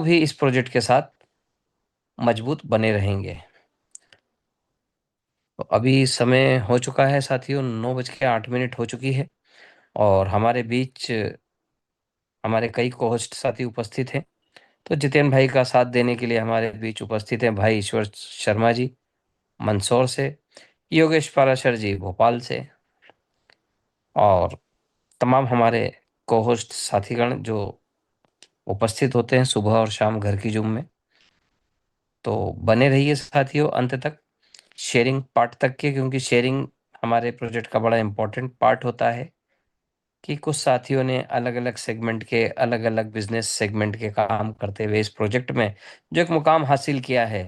भी इस प्रोजेक्ट के साथ मजबूत बने रहेंगे। तो अभी समय हो चुका है साथियों, 9:08 हो चुकी है और हमारे बीच हमारे कई को-होस्ट साथी उपस्थित हैं। तो जितेन भाई का साथ देने के लिए हमारे बीच उपस्थित हैं भाई ईश्वर शर्मा जी मंदसौर से, योगेश पाराशर जी भोपाल से और तमाम हमारे को-होस्ट साथीगण जो उपस्थित होते हैं सुबह और शाम घर की जूम में। तो बने रहिए साथियों अंत तक, शेयरिंग पार्ट तक के, क्योंकि शेयरिंग हमारे प्रोजेक्ट का बड़ा इम्पोर्टेंट पार्ट होता है कि कुछ साथियों ने अलग-अलग सेगमेंट के, अलग-अलग बिजनेस सेगमेंट के काम करते हुए इस प्रोजेक्ट में जो एक मुकाम हासिल किया है,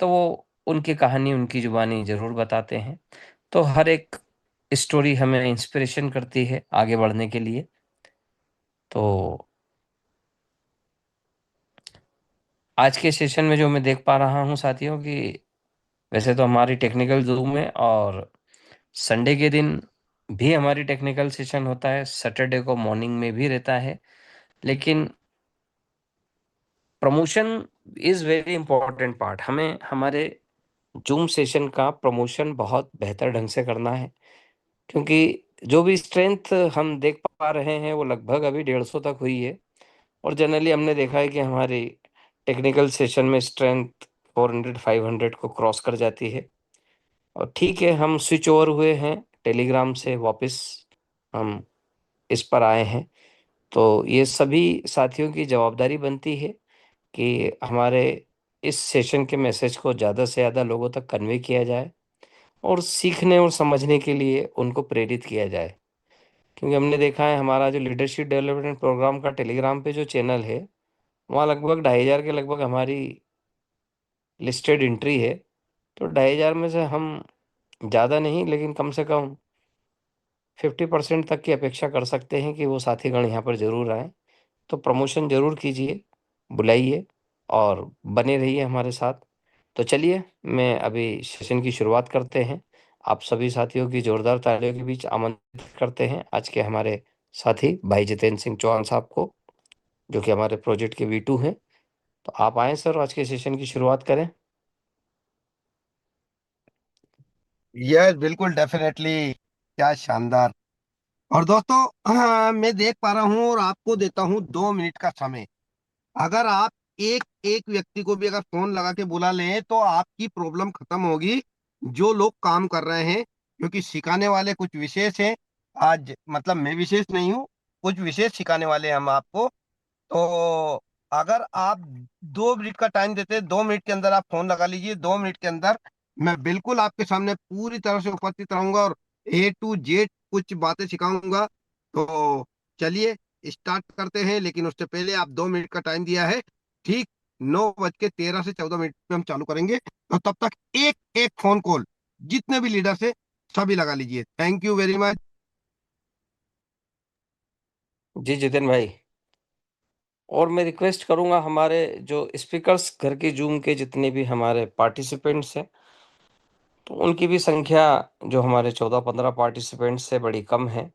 तो वो उनकी कहानी, उनकी जुबानी ज़रूर बताते हैं। तो हर एक स्टोरी हमें इंस्पिरेशन करती है आगे बढ़ने के लिए। तो आज के सेशन में जो मैं देख पा रहा हूँ साथियों कि वैसे तो हमारी टेक्निकल ज़ूम है और संडे के दिन भी हमारी टेक्निकल सेशन होता है, सैटरडे को मॉर्निंग में भी रहता है। लेकिन promotion is very important part. हमें हमारे ज़ूम सेशन का प्रमोशन बहुत बेहतर ढंग से करना है, क्योंकि जो भी स्ट्रेंथ हम देख पा रहे हैं वो लगभग अभी 150 तक हुई है और जनरली हमने देखा है कि हमारी टेक्निकल सेशन में स्ट्रेंथ 400-500 को क्रॉस कर जाती है। और ठीक है, हम स्विच ओवर हुए हैं टेलीग्राम से वापस हम इस पर आए हैं। तो ये सभी साथियों की जवाबदारी बनती है कि हमारे इस सेशन के मैसेज को ज़्यादा से ज़्यादा लोगों तक कन्वे किया जाए और सीखने और समझने के लिए उनको प्रेरित किया जाए। क्योंकि हमने देखा है हमारा जो लीडरशिप डेवलपमेंट प्रोग्राम का टेलीग्राम पे जो चैनल है, वहाँ लगभग 2500 के लगभग हमारी लिस्टेड एंट्री है। तो 2500 में से हम ज़्यादा नहीं लेकिन कम से कम 50% तक की अपेक्षा कर सकते हैं कि वो साथीगण यहाँ पर ज़रूर आएँ। तो प्रमोशन ज़रूर कीजिए, बुलाइए और बने रहिए हमारे साथ। तो चलिए, मैं अभी सेशन की शुरुआत करते हैं। आप सभी साथियों की ज़ोरदार तालियों के बीच आमंत्रित करते हैं आज के हमारे साथी भाई जितेंद्र सिंह चौहान साहब को, जो कि हमारे प्रोजेक्ट के V2 हैं। तो आप आएँ सर, आज के सेशन की शुरुआत करें। यस बिल्कुल डेफिनेटली। क्या शानदार। और दोस्तों, मैं देख पा रहा हूँ और आपको देता हूँ 2 मिनट का समय। अगर आप एक एक व्यक्ति को भी अगर फोन लगा के बुला लें तो आपकी प्रॉब्लम खत्म होगी। जो लोग काम कर रहे हैं, क्योंकि सिखाने वाले कुछ विशेष हैं। आज मतलब मैं विशेष नहीं हूँ, कुछ विशेष सिखाने वाले हैं हम आपको। तो अगर आप 2 मिनट का टाइम देते हैं, 2 मिनट के अंदर आप फोन लगा लीजिए। 2 मिनट के अंदर मैं बिल्कुल आपके सामने पूरी तरह से उपस्थित रहूंगा और A to Z कुछ बातें सिखाऊंगा। तो चलिए स्टार्ट करते हैं, लेकिन उससे पहले आप 2 मिनट का टाइम दिया है। ठीक 9:13 से 14 मिनट में हम चालू करेंगे। तो तब तक एक एक फोन कॉल जितने भी लीडर्स है सभी लगा लीजिए। Thank you very much. जी जितिन भाई, और मैं रिक्वेस्ट करूंगा हमारे जो स्पीकर्स घर के जूम के जितने भी हमारे पार्टिसिपेंट्स हैं, तो उनकी भी संख्या जो हमारे 14-15 पार्टिसिपेंट्स से बड़ी कम है।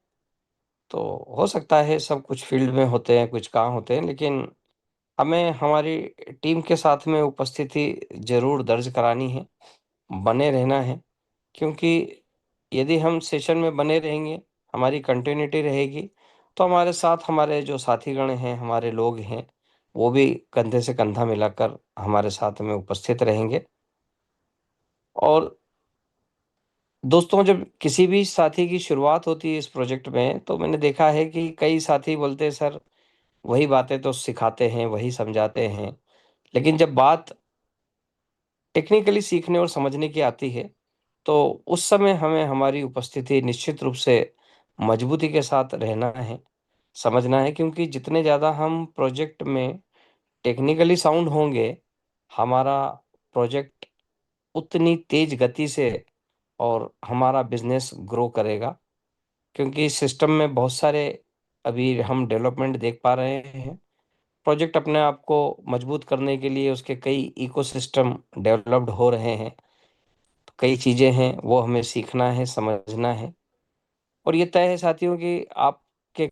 तो हो सकता है सब कुछ फील्ड में होते हैं, कुछ कहाँ होते हैं, लेकिन हमें हमारी टीम के साथ में उपस्थिति ज़रूर दर्ज करानी है, बने रहना है। क्योंकि यदि हम सेशन में बने रहेंगे, हमारी कंटिन्यूटी रहेगी, तो हमारे साथ हमारे जो साथीगण हैं, हमारे लोग हैं, वो भी कंधे से कंधा मिलाकर हमारे साथ में उपस्थित रहेंगे। और दोस्तों, जब किसी भी साथी की शुरुआत होती है इस प्रोजेक्ट में, तो मैंने देखा है कि कई साथी बोलते हैं सर वही बातें तो सिखाते हैं, वही समझाते हैं। लेकिन जब बात टेक्निकली सीखने और समझने की आती है, तो उस समय हमें हमारी उपस्थिति निश्चित रूप से मजबूती के साथ रहना है, समझना है, क्योंकि जितने ज़्यादा हम प्रोजेक्ट में टेक्निकली साउंड होंगे, हमारा प्रोजेक्ट उतनी तेज गति से और हमारा बिजनेस ग्रो करेगा। क्योंकि सिस्टम में बहुत सारे अभी हम डेवलपमेंट देख पा रहे हैं। प्रोजेक्ट अपने आप को मजबूत करने के लिए उसके कई इकोसिस्टम डेवलप्ड हो रहे हैं। तो कई चीज़ें हैं वो हमें सीखना है, समझना है। और ये तय है साथियों कि आपके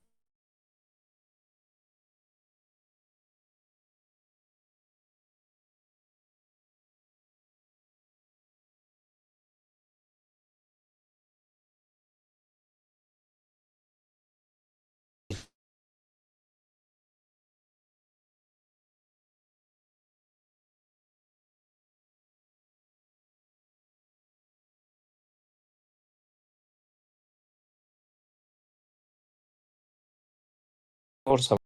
और सब।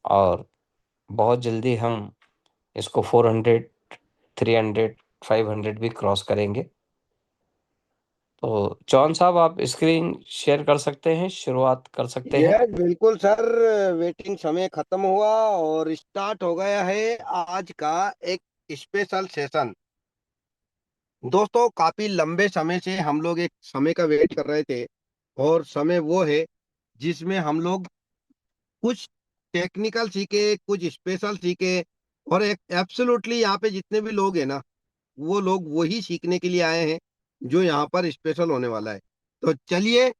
और बहुत जल्दी हम इसको 400, 300, 500 भी क्रॉस करेंगे। तो जॉन साहब, आप स्क्रीन शेयर कर सकते हैं, शुरुआत कर सकते हैं। यस बिल्कुल सर। वेटिंग समय खत्म हुआ और स्टार्ट हो गया है आज का एक स्पेशल सेशन। दोस्तों, काफी लंबे समय से हम लोग एक समय का वेट कर रहे थे, और समय वो है जिसमें हम लोग कुछ टेक्निकल सीखे, कुछ स्पेशल सीखे, और एक एब्सोल्युटली यहाँ पे जितने भी लोग हैं ना, वो लोग वही सीखने के लिए आए हैं जो यहाँ पर स्पेशल होने वाला है। तो चलिए,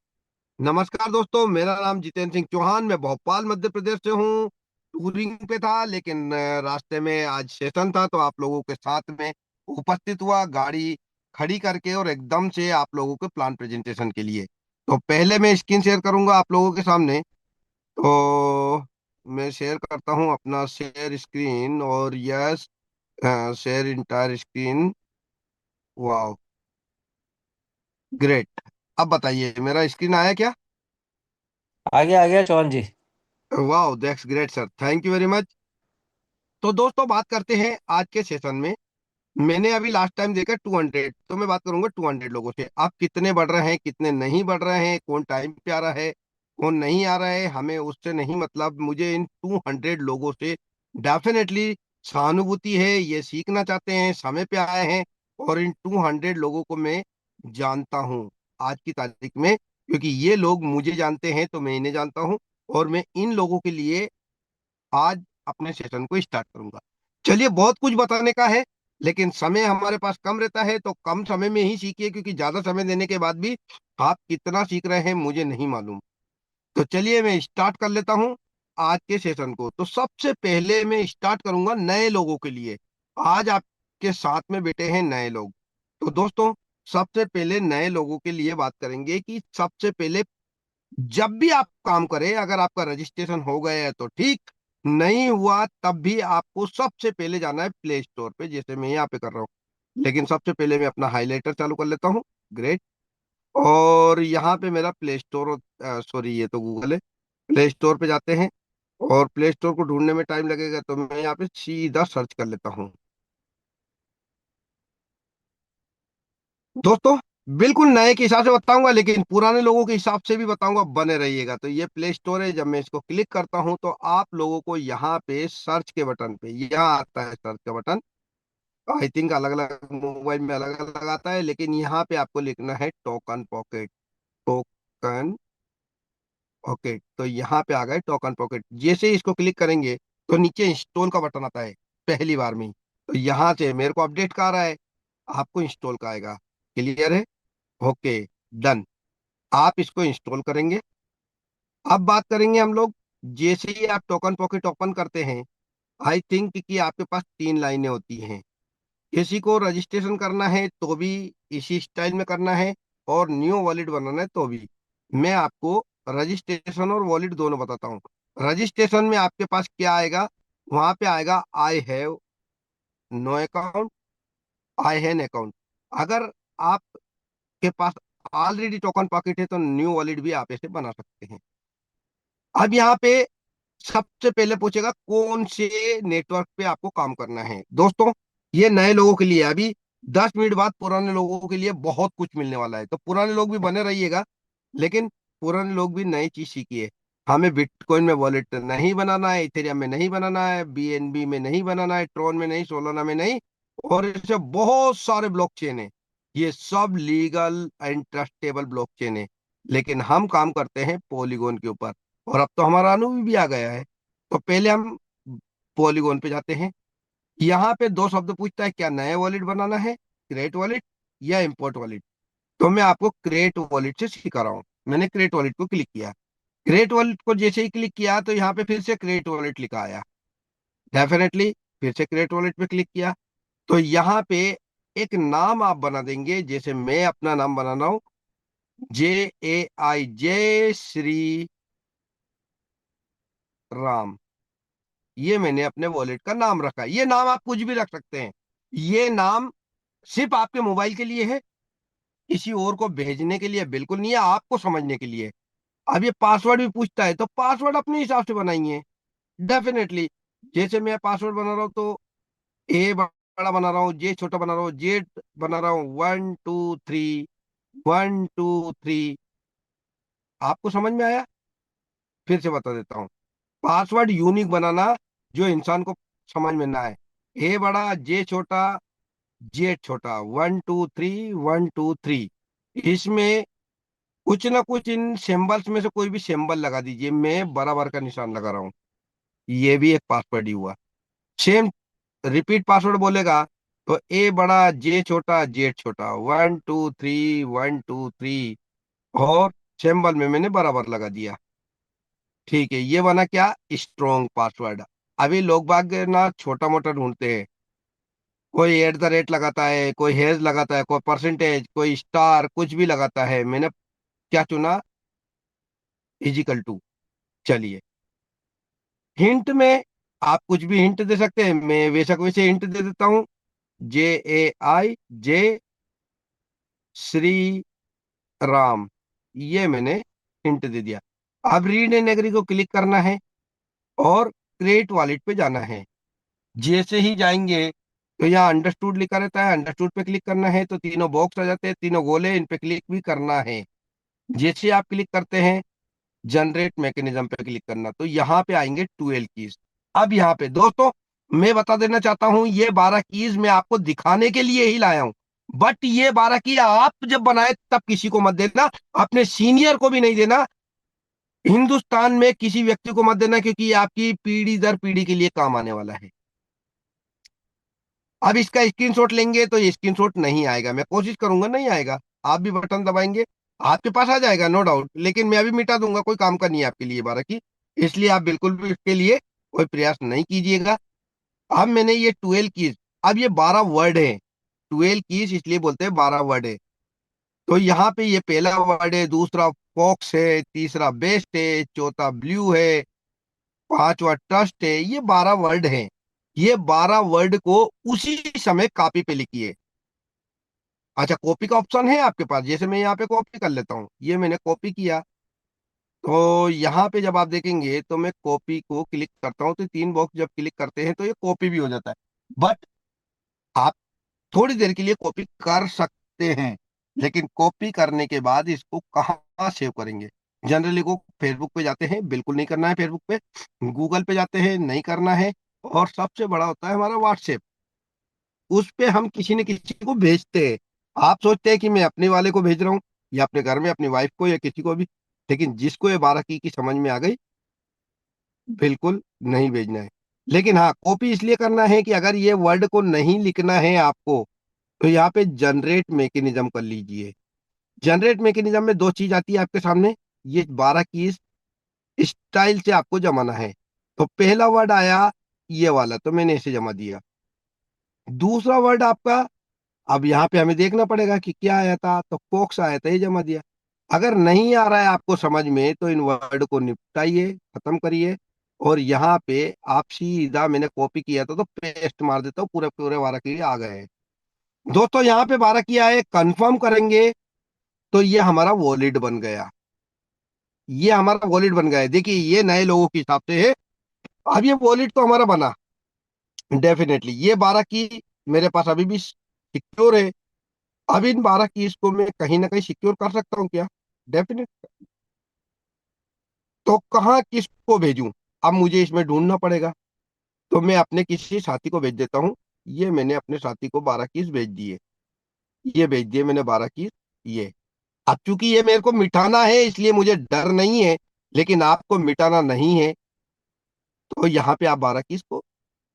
नमस्कार दोस्तों, मेरा नाम जितेंद्र सिंह चौहान, मैं भोपाल मध्य प्रदेश से हूँ। टूरिंग पे था, लेकिन रास्ते में आज सेशन था तो आप लोगों के साथ में उपस्थित हुआ, गाड़ी खड़ी करके, और एकदम से आप लोगों के प्लान प्रेजेंटेशन के लिए। तो पहले मैं स्क्रीन शेयर करूंगा आप लोगों के सामने। तो मैं शेयर करता हूँ अपना शेयर स्क्रीन, और यस, शेयर इंटायर स्क्रीन। वाह, ग्रेट। अब बताइए, मेरा स्क्रीन आया क्या? आ गया जॉन जी। वाह, that's great sir, thank you very much. तो दोस्तों, बात करते हैं आज के सेशन में। मैंने अभी लास्ट टाइम देखा 200, तो मैं बात करूंगा 200 लोगों से। आप कितने बढ़ रहे हैं, कितने नहीं बढ़ रहे हैं, कौन टाइम पे आ रहा है, कौन नहीं आ रहा है, हमें उससे नहीं मतलब। मुझे इन 200 लोगों से डेफिनेटली सहानुभूति है। ये सीखना चाहते हैं, समय पे आए हैं, और इन 200 लोगों को मैं जानता हूँ आज की तारीख में, क्योंकि ये लोग मुझे जानते हैं तो मैं इन्हें जानता हूँ। और मैं इन लोगों के लिए आज अपने सेशन को स्टार्ट करूंगा। चलिए, बहुत कुछ बताने का है, लेकिन समय हमारे पास कम रहता है, तो कम समय में ही सीखिए, क्योंकि ज्यादा समय देने के बाद भी आप कितना सीख रहे हैं मुझे नहीं मालूम। तो चलिए, मैं स्टार्ट कर लेता हूं आज के सेशन को। तो सबसे पहले मैं स्टार्ट करूंगा नए लोगों के लिए। आज आपके साथ में बैठे हैं नए लोग। तो दोस्तों, सबसे पहले नए लोगों के लिए बात करेंगे कि सबसे पहले जब भी आप काम करें, अगर आपका रजिस्ट्रेशन हो गया है तो ठीक, नहीं हुआ तब भी आपको सबसे पहले जाना है प्ले स्टोर पे, जैसे मैं यहाँ पे कर रहा हूँ। लेकिन सबसे पहले मैं अपना हाइलाइटर चालू कर लेता हूँ। ग्रेट। और यहाँ पे मेरा प्ले स्टोर, सॉरी, ये तो गूगल है। प्ले स्टोर पे जाते हैं, और प्ले स्टोर को ढूंढने में टाइम लगेगा, तो मैं यहाँ पे सीधा सर्च कर लेता हूँ। दोस्तों, बिल्कुल नए के हिसाब से बताऊंगा, लेकिन पुराने लोगों के हिसाब से भी बताऊंगा, बने रहिएगा। तो ये प्ले स्टोर है। जब मैं इसको क्लिक करता हूं तो आप लोगों को यहाँ पे सर्च के बटन पे, यहाँ आता है सर्च का बटन। आई थिंक अलग अलग मोबाइल में अलग अलग आता है, लेकिन यहाँ पे आपको लिखना है टोकन पॉकेट। टोकन पॉकेट, तो यहाँ पे आ गए टोकन पॉकेट। जैसे ही इसको क्लिक करेंगे तो नीचे इंस्टॉल का बटन आता है, पहली बार में ही। तो यहाँ से मेरे को अपडेट का आ रहा है, आपको इंस्टॉल का आएगा। क्लियर है? Okay, done. आप इसको इंस्टॉल करेंगे। अब बात करेंगे हम लोग, जैसे ही आप टोकन पॉकेट ओपन करते हैं, आई थिंक कि आपके पास 3 लाइनें होती हैं। किसी को रजिस्ट्रेशन करना है तो भी इसी स्टाइल में करना है, और न्यू वॉलेट बनाना है तो भी। मैं आपको रजिस्ट्रेशन और वॉलेट दोनों बताता हूँ। रजिस्ट्रेशन में आपके पास क्या आएगा? वहां पे आएगा I have no account, I have account. अगर आपके पास ऑलरेडी टोकन पॉकेट है तो न्यू वॉलेट भी आप ऐसे बना सकते हैं। अब यहाँ पे सबसे पहले पूछेगा कौन से नेटवर्क पे आपको काम करना है। दोस्तों, ये नए लोगों के लिए है। अभी 10 मिनट बाद पुराने लोगों के लिए बहुत कुछ मिलने वाला है, तो पुराने लोग भी बने रहिएगा। लेकिन पुराने लोग भी नई चीज सीखिए। हमें बिटकॉइन में वॉलेट नहीं बनाना है, इथेरियम में नहीं बनाना है, बीएनबी में नहीं बनाना है, ट्रोन में नहीं, सोलाना में नहीं, और ऐसे बहुत सारे ब्लॉकचेन है। ये सब लीगल एंड ट्रस्टेबल ब्लॉकचेन है, लेकिन हम काम करते हैं पॉलीगॉन के ऊपर। और अब तो हमारा अनुभव भी आ गया है। तो पहले हम पॉलीगॉन पे जाते हैं। यहाँ पे दो शब्द पूछता है, क्या नया वॉलेट बनाना है, क्रिएट वॉलेट या इंपोर्ट वॉलेट। तो मैं आपको क्रिएट वॉलेट से सिखा रहा हूँ। मैंने क्रिएट वॉलेट को क्लिक किया। क्रिएट वॉलेट को जैसे ही क्लिक किया तो यहाँ पे फिर से क्रिएट वॉलेट लिखा आया। डेफिनेटली फिर से क्रिएट वॉलेट पे क्लिक किया। तो यहाँ पे एक नाम आप बना देंगे, जैसे मैं अपना नाम बनाना हूँ, JAI, जय श्री राम। ये मैंने अपने वॉलेट का नाम रखा। ये नाम आप कुछ भी रख सकते हैं। ये नाम सिर्फ आपके मोबाइल के लिए है, किसी और को भेजने के लिए बिल्कुल नहीं है, आपको समझने के लिए। अब ये पासवर्ड भी पूछता है, तो पासवर्ड अपने हिसाब से बनाइए। डेफिनेटली, जैसे मैं पासवर्ड बना रहा हूँ तो ए बड़ा बना रहा हूँ, जे छोटा बना रहा हूँ, जे बना रहा हूँ, 1 2 3, 1 2 3। आपको समझ में आया? फिर से बता देता हूँ। पासवर्ड यूनिक बनाना, जो इंसान को समझ में ना आए। ए बड़ा, जे छोटा, जे छोटा, 1 2 3, 1 2 3। इसमें कुछ ना कुछ इन सिंबल्स में से कोई भी सिंबल लगा दीजिए। मैं बराबर का निशान लगा रहा हूँ, ये भी एक पासवर्ड ही हुआ। सेम रिपीट पासवर्ड बोलेगा तो ए बड़ा, जे छोटा, जेड छोटा, 1 2 3, 1 2 3। और सिंबल में मैंने बराबर लगा दिया। ठीक है, ये बना क्या, स्ट्रॉन्ग पासवर्ड। अभी लोग बाग ना छोटा मोटा ढूंढते हैं, कोई @ लगाता है, कोई हैज लगाता है, कोई परसेंटेज, कोई स्टार, कुछ भी लगाता है। मैंने क्या चुना, = चलिए, हिंट में आप कुछ भी हिंट दे सकते हैं, मैं वैसा वैसे हिंट दे देता हूँ। JAI, जे श्री राम, ये मैंने हिंट दे दिया। अब रीड एंड एग्री को क्लिक करना है और क्रिएट वॉलेट पे जाना है। जैसे ही जाएंगे तो यहाँ अंडरस्टूड लिखा रहता है, अंडरस्टूड पे क्लिक करना है तो तीनों बॉक्स आ जाते हैं, तीनों गोले, इन पे क्लिक भी करना है। जैसे आप क्लिक करते हैं, जनरेट मैकेनिज्म पे क्लिक करना, तो यहाँ पे आएंगे 12 कीज। अब यहाँ पे दोस्तों, मैं बता देना चाहता हूँ, ये 12 कीज मैं आपको दिखाने के लिए ही लाया हूँ। बट ये 12 की आप जब बनाए तब किसी को मत देना, अपने सीनियर को भी नहीं देना, हिंदुस्तान में किसी व्यक्ति को मत देना, क्योंकि ये आपकी पीढ़ी दर पीढ़ी के लिए काम आने वाला है। अब इसका स्क्रीनशॉट लेंगे तो ये स्क्रीनशॉट नहीं आएगा, मैं कोशिश करूंगा, नहीं आएगा। आप भी बटन दबाएंगे, आपके पास आ जाएगा नो डाउट, लेकिन मैं अभी मिटा दूंगा, कोई काम का नहीं है आपके लिए 12 की। इसलिए आप बिल्कुल भी इसके लिए कोई प्रयास नहीं कीजिएगा। अब मैंने ये 12 कीज, अब ये 12 वर्ड है। 12 कीज इसलिए बोलते हैं 12 वर्ड है। तो यहाँ पे ये पहला वर्ड है, दूसरा फॉक्स है, तीसरा बेस्ट है, चौथा ब्लू है, पांचवा ट्रस्ट है। ये 12 वर्ड हैं। ये 12 वर्ड को उसी समय कॉपी पे लिखिए। अच्छा, कॉपी का ऑप्शन है आपके पास, जैसे मैं यहाँ पे कॉपी कर लेता हूँ, ये मैंने कॉपी किया। तो यहाँ पे जब आप देखेंगे तो मैं कॉपी को क्लिक करता हूँ, तो 3 बॉक्स जब क्लिक करते हैं तो ये कॉपी भी हो जाता है। बट आप थोड़ी देर के लिए कॉपी कर सकते हैं, लेकिन कॉपी करने के बाद इसको कहाँ सेव करेंगे? जनरली को फेसबुक पे जाते हैं, बिल्कुल नहीं करना है फेसबुक पे। गूगल पे जाते हैं, नहीं करना है। और सबसे बड़ा होता है हमारा व्हाट्सएप, उस पे हम किसी न किसी को भेजते हैं। आप सोचते हैं कि मैं अपने वाले को भेज रहा हूँ, या अपने घर में अपनी वाइफ को, या किसी को भी, लेकिन जिसको ये 12 की समझ में आ गई, बिल्कुल नहीं भेजना है। लेकिन हाँ, कॉपी इसलिए करना है कि अगर ये वर्ड को नहीं लिखना है आपको, तो यहाँ पे जनरेट मैकेनिज्म कर लीजिए। जनरेट मैकेनिज्म में 2 चीज आती है आपके सामने, ये 12 की स्टाइल से आपको जमाना है। तो पहला वर्ड आया ये वाला, तो मैंने इसे जमा दिया। दूसरा वर्ड आपका, अब यहाँ पे हमें देखना पड़ेगा कि क्या आया था, तो फोक्स आया था, ये जमा दिया। अगर नहीं आ रहा है आपको समझ में, तो इन वर्ड को निपटाइए, खत्म करिए। और यहाँ पे आप सीधा, मैंने कॉपी किया था तो पेस्ट मार देता हूँ, पूरे पूरे 12 के लिए आ गए हैं। दोस्तों यहाँ पे 12 किया है, कंफर्म करेंगे तो ये हमारा वॉलिड बन गया। ये हमारा वॉलिड बन गया है, देखिए ये नए लोगों के हिसाब से है। अब ये वॉलिड तो हमारा बना, डेफिनेटली ये 12 की मेरे पास अभी भी सिक्योर है। अब इन 12 की को मैं कहीं ना कहीं सिक्योर कर सकता हूँ क्या? डेफिनेट। तो कहाँ किसको भेजूं? अब मुझे इसमें ढूंढना पड़ेगा। तो मैं अपने किसी साथी को भेज देता हूँ। ये मैंने अपने साथी को 12 कीज भेज दिए, ये भेज दिए मैंने 12 कीज। ये, अब चूंकि ये मेरे को मिटाना है, इसलिए मुझे डर नहीं है, लेकिन आपको मिटाना नहीं है, तो यहाँ पे आप 12 कीज को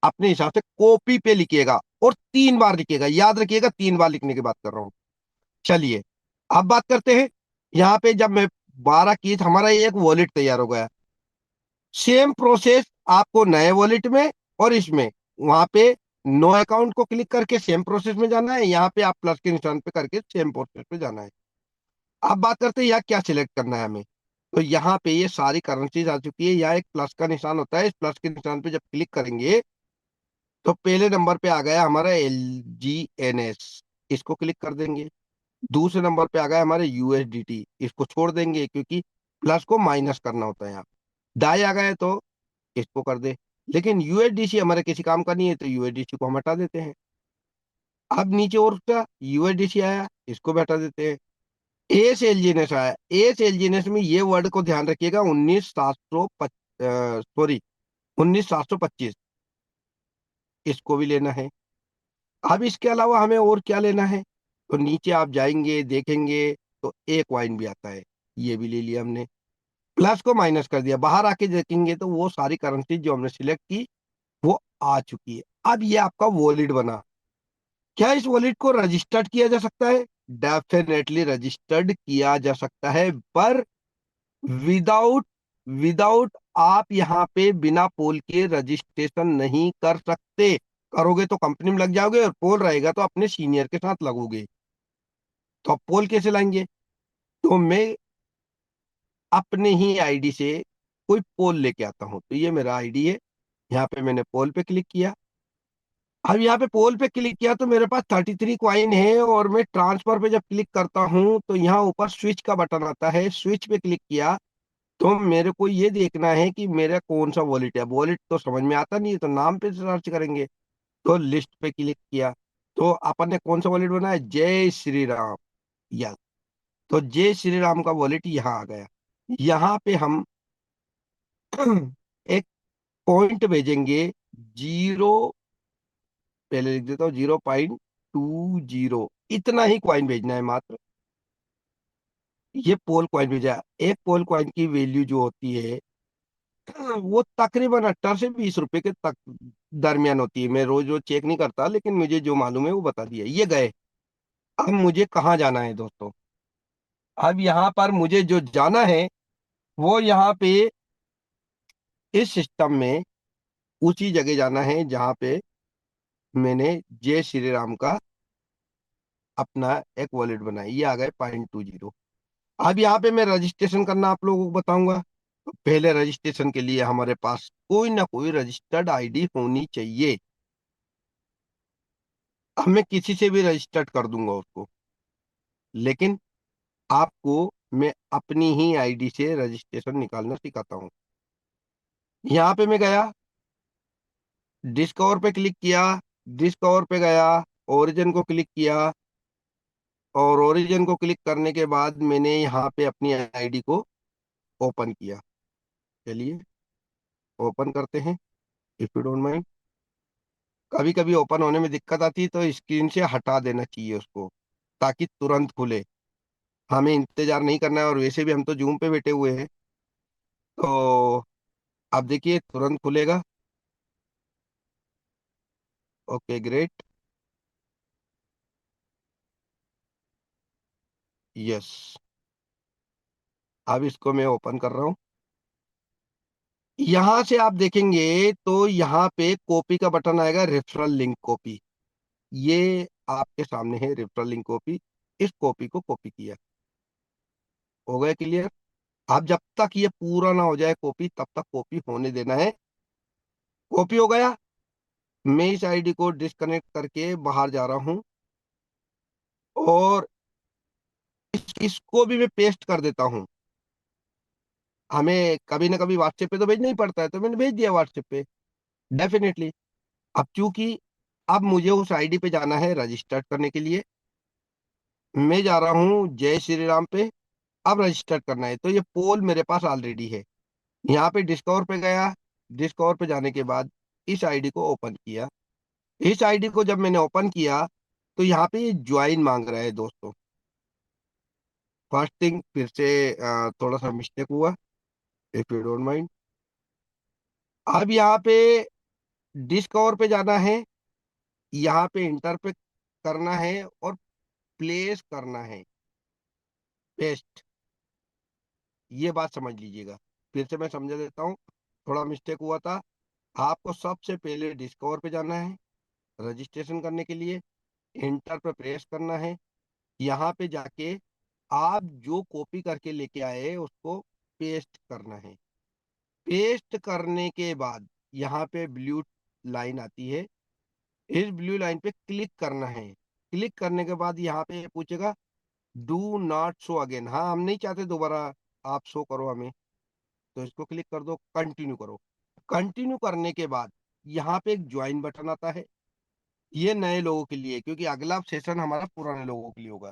अपने हिसाब से कॉपी पे लिखिएगा, और 3 बार लिखिएगा, याद रखिएगा 3 बार लिखने की बात कर रहा हूँ। चलिए, अब बात करते हैं। यहाँ पे जब मैं 12 की, हमारा ये एक वॉलेट तैयार हो गया। सेम प्रोसेस आपको नए वॉलेट में और इसमें, वहां पे नो अकाउंट को क्लिक करके सेम प्रोसेस में जाना है, यहाँ पे आप प्लस के निशान पे करके सेम प्रोसेस पे जाना है। अब बात करते हैं यहाँ क्या सिलेक्ट करना है हमें। तो यहाँ पे ये सारी करेंसीज आ चुकी है। यहाँ एक प्लस का निशान होता है, इस प्लस के निशान पे जब क्लिक करेंगे तो पहले नंबर पे आ गया हमारा LGNS, इसको क्लिक कर देंगे। दूसरे नंबर पे आ गया हमारे USDT, इसको छोड़ देंगे क्योंकि प्लस को माइनस करना होता है यहाँ। दाएं आ गए तो इसको कर दे, लेकिन USDC हमारे किसी काम का नहीं है तो USDC को हम हटा देते हैं। अब नीचे और क्या, USDC आया, इसको भी हटा देते हैं। ASLGNS आया, ASLGNS में ये वर्ड को ध्यान रखिएगा, 19,700, सॉरी 19,725, इसको भी लेना है। अब इसके अलावा हमें और क्या लेना है, तो नीचे आप जाएंगे देखेंगे तो एक वाइन भी आता है, ये भी ले लिया हमने। प्लस को माइनस कर दिया, बाहर आके देखेंगे तो वो सारी करेंसी जो हमने सिलेक्ट की वो आ चुकी है। अब ये आपका वॉलेट बना। क्या इस वॉलेट को रजिस्टर्ड किया जा सकता है? डेफिनेटली रजिस्टर्ड किया जा सकता है, पर विदाउट विदाउट आप यहाँ पे बिना पोल के रजिस्ट्रेशन नहीं कर सकते। करोगे तो कंपनी में लग जाओगे, और पोल रहेगा तो अपने सीनियर के साथ लगोगे। तो आप पोल कैसे लाएंगे? तो मैं अपने ही आईडी से कोई पोल लेके आता हूँ। तो ये मेरा आईडी है, यहाँ पे मैंने पोल पे क्लिक किया। अब यहाँ पे पोल पे क्लिक किया तो मेरे पास 33 कॉइन है, और मैं ट्रांसफर पे जब क्लिक करता हूँ तो यहाँ ऊपर स्विच का बटन आता है, स्विच पे क्लिक किया तो मेरे को ये देखना है कि मेरा कौन सा वॉलेट है। वॉलेट तो समझ में आता नहीं है, तो नाम पे सर्च करेंगे। तो लिस्ट पे क्लिक किया तो अपन ने कौन सा वॉलेट बनाया, जय श्री राम। यस, तो जय श्री राम का वॉलेट यहाँ आ गया। यहाँ पे हम एक पॉइंट भेजेंगे, जीरो, पहले लिख देता हूँ 0.20, इतना ही कॉइन भेजना है मात्र। ये पोल कॉइन भेजा। एक पोल कॉइन की वैल्यू जो होती है वो तकरीबन 18 से 20 रुपए के तक दरमियान होती है। मैं रोज रोज चेक नहीं करता, लेकिन मुझे जो मालूम है वो बता दिया। ये गए। अब मुझे कहाँ जाना है दोस्तों? अब यहाँ पर मुझे जो जाना है वो यहाँ पे इस सिस्टम में उसी जगह जाना है जहाँ पे मैंने जय श्री राम का अपना एक वॉलेट बनाया। ये आ गए 0.20। अब यहाँ पे मैं रजिस्ट्रेशन करना आप लोगों को बताऊंगा। तो पहले रजिस्ट्रेशन के लिए हमारे पास कोई ना कोई रजिस्टर्ड आईडी होनी चाहिए। अब मैं किसी से भी रजिस्टर्ड कर दूंगा उसको, लेकिन आपको मैं अपनी ही आईडी से रजिस्ट्रेशन निकालना सिखाता हूँ। यहाँ पे मैं गया, डिस्कवर पे क्लिक किया, डिस्कवर पे गया, ओरिजिन को क्लिक किया, और ओरिजिन को क्लिक करने के बाद मैंने यहाँ पे अपनी आईडी को ओपन किया। चलिए ओपन करते हैं, इफ यू डोंट माइंड। कभी कभी ओपन होने में दिक्कत आती है तो स्क्रीन से हटा देना चाहिए उसको, ताकि तुरंत खुले। हमें इंतजार नहीं करना है, और वैसे भी हम तो जूम पे बैठे हुए हैं। तो आप देखिए तुरंत खुलेगा। Okay great. यस, अब इसको मैं ओपन कर रहा हूँ। यहां से आप देखेंगे तो यहाँ पे कॉपी का बटन आएगा, रेफरल लिंक कॉपी। ये आपके सामने है रेफरल लिंक कॉपी। इस कॉपी को कॉपी किया। हो गया क्लियर? आप जब तक ये पूरा ना हो जाए कॉपी, तब तक कॉपी होने देना है। कॉपी हो गया। मैं इस आईडी को डिस्कनेक्ट करके बाहर जा रहा हूँ, और इसको भी मैं पेस्ट कर देता हूँ। हमें कभी ना कभी व्हाट्सएप पे तो भेजना ही पड़ता है, तो मैंने भेज दिया व्हाट्सएप पे। डेफिनेटली। अब चूंकि अब मुझे उस आईडी पे जाना है रजिस्टर्ड करने के लिए, मैं जा रहा हूँ जय श्री राम पे। अब रजिस्टर्ड करना है, तो ये पोल मेरे पास ऑलरेडी है। यहाँ पे डिस्कवर पे गया, डिस्कवर पे जाने के बाद इस आईडी को ओपन किया। इस आईडी को जब मैंने ओपन किया तो यहाँ पे ये ज्वाइन मांग रहा है दोस्तों। फर्स्ट थिंग, फिर से थोड़ा सा मिस्टेक हुआ, इफ यू डोंट माइंड। अब यहाँ पे डिस्कवर पे जाना है, यहाँ पे इंटर पे करना है, और प्लेस करना है, पेस्ट। ये बात समझ लीजिएगा। फिर से मैं समझा देता हूँ, थोड़ा मिस्टेक हुआ था। आपको सबसे पहले डिस्कवर पे जाना है रजिस्ट्रेशन करने के लिए, इंटर पे प्रेस करना है। यहाँ पे जाके आप जो कॉपी करके लेके आए उसको पेस्ट करना है। पेस्ट करने के बाद यहाँ पे ब्लू लाइन आती है, इस ब्लू लाइन पे क्लिक करना है। क्लिक करने के बाद यहाँ पे ये पूछेगा डू नॉट शो अगेन, हाँ हम नहीं चाहते दोबारा आप शो करो हमें, तो इसको क्लिक कर दो, कंटिन्यू करो। कंटिन्यू करने के बाद यहाँ पे एक ज्वाइन बटन आता है, ये नए लोगों के लिए, क्योंकि अगला सेशन हमारा पुराने लोगों के लिए होगा।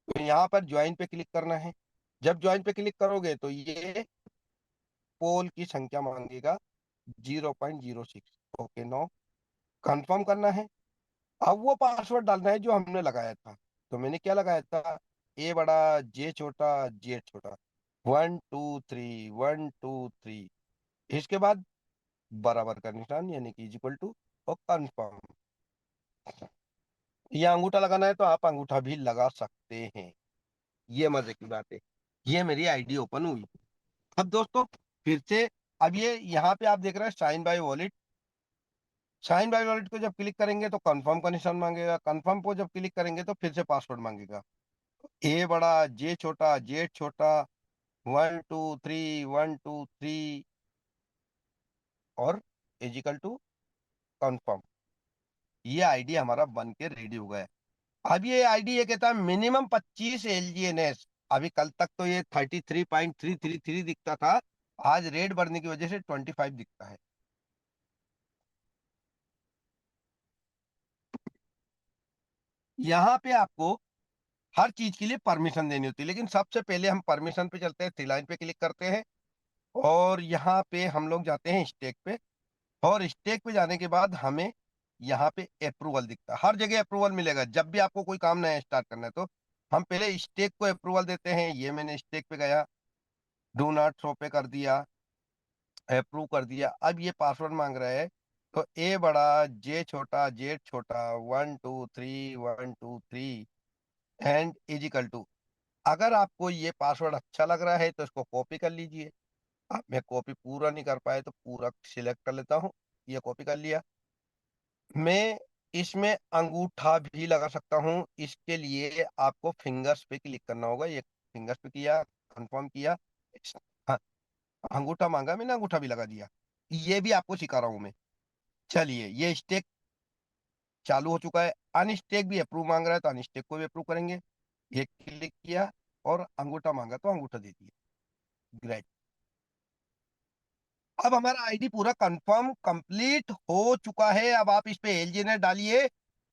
तो यहाँ पर ज्वाइन पे क्लिक करना है। जब ज्वाइन पे क्लिक करोगे तो ये पोल की संख्या मांगेगा 0.06। ओके, नो, कंफर्म करना है। अब वो पासवर्ड डालना है जो हमने लगाया था। तो मैंने क्या लगाया था, ए बड़ा, जे छोटा, जेड छोटा, 1 2 3 1 2 3। इसके बाद बराबर का निशान यानी कि इक्वल टू और कंफर्म। ये अंगूठा लगाना है तो आप अंगूठा भी लगा सकते हैं। ये मजे की बात है। ये मेरी आईडी ओपन हुई। अब दोस्तों फिर से, अब ये यहाँ पे आप देख रहे हैं sign by wallet. Sign by wallet को जब क्लिक करेंगे तो कंफर्म का निशान मांगेगा, कंफर्म को जब क्लिक करेंगे तो फिर से पासवर्ड मांगेगा। ए बड़ा, जे छोटा, जेड छोटा, 1 2 3 1 2 3 और इजिकल टू कंफर्म। ये आईडी हमारा बन के रेडी हो गया है। अब ये आईडी ये कहता है मिनिमम 25 LGNS। अभी कल तक तो ये 33.333 दिखता था, आज रेड बढ़ने की वजह से 25 दिखता है। यहाँ पे आपको हर चीज के लिए परमिशन देनी होती है, लेकिन सबसे पहले हम परमिशन पे चलते हैं, थ्री लाइन पे क्लिक करते हैं और यहाँ पे हम लोग जाते हैं स्टेक पे। और स्टेक पे जाने के बाद हमें यहाँ पे अप्रूवल दिखता है, हर जगह अप्रूवल मिलेगा जब भी आपको कोई काम नया स्टार्ट करना है। तो हम पहले स्टेक को अप्रूवल देते हैं, ये मैंने स्टेक पे गया, डू नॉट शो पे कर दिया, अप्रूव कर दिया। अब ये पासवर्ड मांग रहा है, तो ए बड़ा, जे छोटा, जेड छोटा, 1 2 3 1 2 3 एंड इजिकल टू। अगर आपको ये पासवर्ड अच्छा लग रहा है तो इसको कॉपी कर लीजिए। अब मैं कॉपी पूरा नहीं कर पाए तो पूरा सिलेक्ट कर लेता हूँ, ये कॉपी कर लिया। मैं इसमें अंगूठा भी लगा सकता हूँ, इसके लिए आपको फिंगर्स पे क्लिक करना होगा। ये फिंगर्स पे किया, कंफर्म किया, हाँ, अंगूठा मांगा, मैंने अंगूठा भी लगा दिया। ये भी आपको सिखा रहा हूँ मैं। चलिए, ये स्टेक चालू हो चुका है। अनस्टेक भी अप्रूव मांग रहा है तो अनस्टेक को भी अप्रूव करेंगे। ये क्लिक किया और अंगूठा मांगा तो अंगूठा दे दिया। ग्रेट। अब हमारा आईडी पूरा कंफर्म कंप्लीट हो चुका है। अब आप इस पे एलजीनेट डालिए,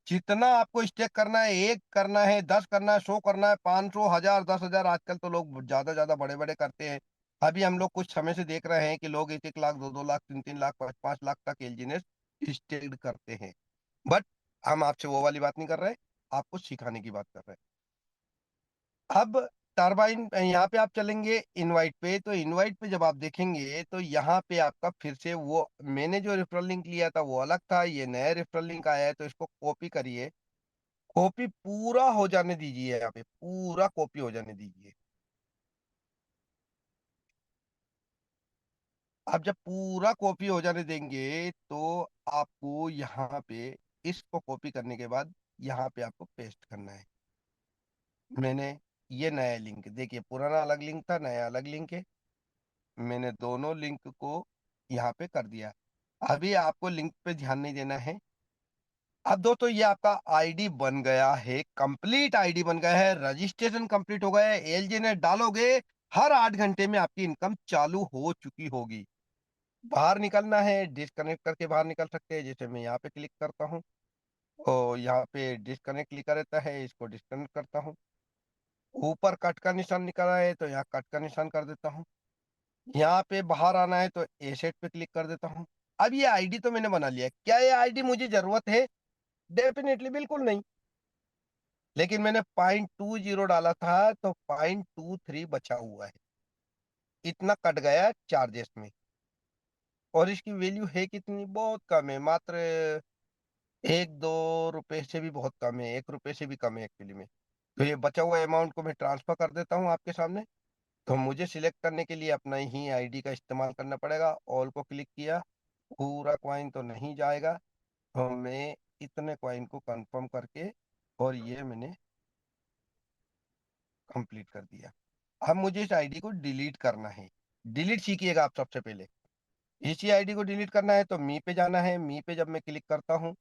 जितना आपको स्टेक करना है, 1 करना है, 10 करना है, 100 करना है, 500, 1000, 10,000। आजकल तो लोग ज्यादा ज्यादा बड़े बड़े करते हैं। अभी हम लोग कुछ समय से देख रहे हैं कि लोग 1 1 लाख, 2 2 लाख, 3 3 लाख, 5 5 लाख तक एलजीनेट स्टेक्ड करते हैं। बट हम आपसे वो वाली बात नहीं कर रहे, आपको सिखाने की बात कर रहे हैं। अब टरबाइन यहाँ पे आप चलेंगे इनवाइट पे, तो इनवाइट पे जब आप देखेंगे तो यहाँ पे आपका फिर से वो, मैंने जो रेफरल लिंक लिया था वो अलग था, ये नया रेफरल लिंक आया है तो इसको कॉपी करिए। कॉपी पूरा हो जाने दीजिए, यहाँ पे पूरा कॉपी हो जाने दीजिए। आप जब पूरा कॉपी हो जाने देंगे तो आपको यहाँ पे इसको कॉपी करने के बाद यहाँ पे आपको पेस्ट करना है। मैंने ये नया लिंक देखिए, पुराना अलग लिंक था, नया अलग लिंक है। मैंने दोनों लिंक को यहाँ पे कर दिया। अभी आपको लिंक पे ध्यान नहीं देना है। अब दोस्तों ये आपका आईडी बन गया है, कंप्लीट आईडी बन गया है, रजिस्ट्रेशन कंप्लीट हो गया है। एलजी ने डालोगे, हर 8 घंटे में आपकी इनकम चालू हो चुकी होगी। बाहर निकलना है, डिस्कनेक्ट करके बाहर निकल सकते हैं, जैसे मैं यहाँ पे क्लिक करता हूँ और यहाँ पे डिस्कनेक्ट लिखा रहता है, इसको डिस्कनेक्ट करता हूँ। ऊपर कट का निशान निकला है तो यहाँ कट का निशान कर देता हूँ। यहाँ पे बाहर आना है तो एसेट पे क्लिक कर देता हूँ। अब ये आईडी तो मैंने बना लिया, क्या ये आईडी मुझे जरूरत है? डेफिनेटली बिल्कुल नहीं। लेकिन मैंने 0.20 डाला था तो 0.23 बचा हुआ है, इतना कट गया चार्जेस में। और इसकी वैल्यू है कितनी, बहुत कम है, मात्र 1 2 रुपए से भी बहुत कम है, 1 रुपए से भी कम है एक्चुअली में। तो ये बचा हुआ अमाउंट को मैं ट्रांसफर कर देता हूँ आपके सामने। तो मुझे सिलेक्ट करने के लिए अपना ही आईडी का इस्तेमाल करना पड़ेगा। ऑल को क्लिक किया, पूरा कॉइन तो नहीं जाएगा, तो मैं इतने कॉइन को कंफर्म करके और ये मैंने कंप्लीट कर दिया। अब मुझे इस आईडी को डिलीट करना है। डिलीट सीखिएगा आप सबसे पहले। इसी आईडी को डिलीट करना है तो मी पे जाना है। मी पे जब मैं क्लिक करता हूँ,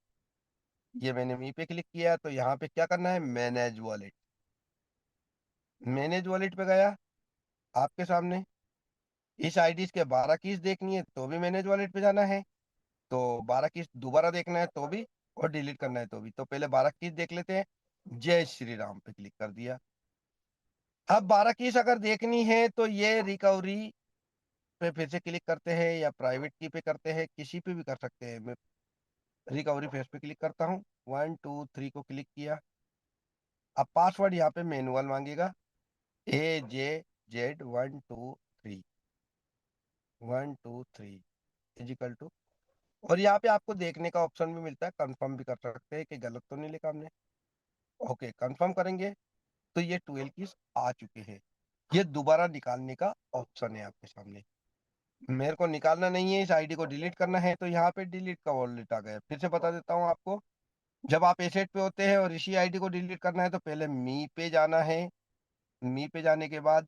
ये मैंने मी पे क्लिक किया, तो यहाँ पे क्या करना है, मैनेज वॉलेट। मैनेज वॉलेट पे गया आपके सामने। इस आईडी के 12 कीज देखनी है तो भी मैनेज वॉलेट पे जाना है, तो 12 कीज दोबारा देखना है तो भी, और डिलीट करना है तो भी। तो पहले 12 कीज देख लेते हैं। जय श्री राम पे क्लिक कर दिया। अब 12 कीज अगर देखनी है तो ये रिकवरी पे फिर से क्लिक करते हैं, या प्राइवेट की पे करते हैं, किसी पे भी कर सकते हैं। मैं रिकवरी फेस पे क्लिक करता हूँ, 1 2 3 को क्लिक किया। अब पासवर्ड यहाँ पे मैनुअल मांगेगा, AJZ 1 2 3 इजिकल टू, और यहाँ पे आपको देखने का ऑप्शन भी मिलता है, कंफर्म भी कर सकते हैं कि गलत तो नहीं लिखा हमने। ओके, कंफर्म करेंगे तो ये 12 कीज आ चुके हैं। ये दोबारा निकालने का ऑप्शन है आपके सामने। मेरे को निकालना नहीं है, इस आईडी को डिलीट करना है, तो यहाँ पे डिलीट का वॉलेट आ गया। फिर से बता देता हूँ आपको, जब आप एसेट पे होते हैं और इसी आईडी को डिलीट करना है तो पहले मी पे जाना है। मी पे जाने के बाद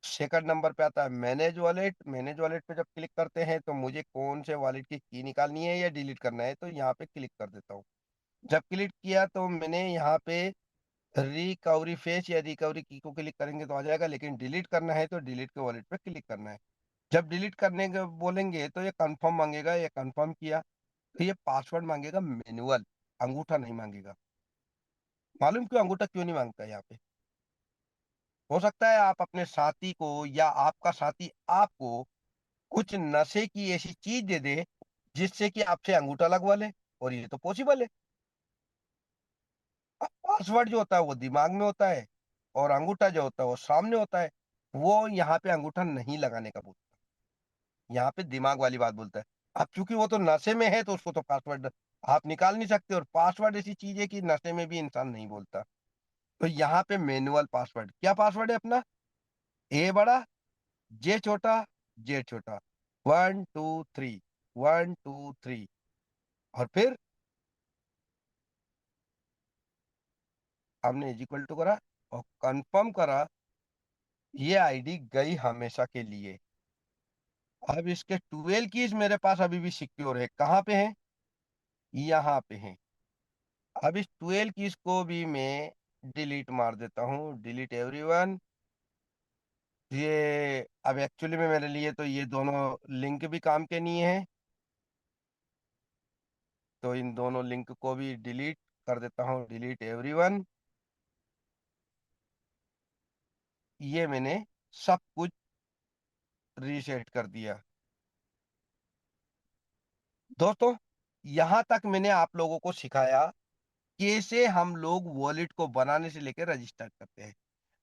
सेकंड नंबर पे आता है मैनेज वॉलेट। मैनेज वॉलेट पे जब क्लिक करते हैं तो मुझे कौन से वॉलेट की निकालनी है या डिलीट करना है, तो यहाँ पे क्लिक कर देता हूँ। जब क्लिक किया तो मैंने यहाँ पे रिकवरी फेस या रिकवरी की को क्लिक करेंगे तो आ जाएगा, लेकिन डिलीट करना है तो डिलीट के वॉलेट पे क्लिक करना है। जब डिलीट करने के बोलेंगे तो ये कंफर्म मांगेगा, ये कंफर्म किया तो ये पासवर्ड मांगेगा मैनुअल, अंगूठा नहीं मांगेगा। मालूम क्यों अंगूठा क्यों नहीं मांगता है यहाँ पे? हो सकता है आप अपने साथी को या आपका साथी आपको कुछ नशे की ऐसी चीज दे दे जिससे कि आपसे अंगूठा लगवा ले, और ये तो पॉसिबल है। पासवर्ड जो होता है वो दिमाग में होता है, और अंगूठा जो होता है वो सामने होता है। वो यहाँ पे अंगूठा नहीं लगाने का बोलता, यहाँ पे दिमाग वाली बात बोलता है। अब चूंकि वो तो नशे में है तो उसको तो पासवर्ड आप निकाल नहीं सकते, और पासवर्ड ऐसी चीज है कि नशे में भी इंसान नहीं बोलता। तो यहाँ पे मैनुअल पासवर्ड, क्या पासवर्ड है अपना, ए बड़ा, जे छोटा, जे छोटा, 1 2 3, 1 2 3, और फिर हमने इज इक्वल टू करा और कंफर्म करा। ये आईडी गई हमेशा के लिए। अब इसके 12 कीज मेरे पास अभी भी सिक्योर है, कहाँ पे है, यहाँ पे है। अब इस 12 कीज को भी मैं डिलीट मार देता हूँ, डिलीट एवरीवन। ये अब एक्चुअली में मेरे लिए तो ये दोनों लिंक भी काम के नहीं है, तो इन दोनों लिंक को भी डिलीट कर देता हूँ, डिलीट एवरीवन। ये मैंने सब कुछ रीसेट कर दिया। दोस्तों, यहाँ तक मैंने आप लोगों को सिखाया कैसे हम लोग वॉलेट को बनाने से लेकर रजिस्टर करते हैं।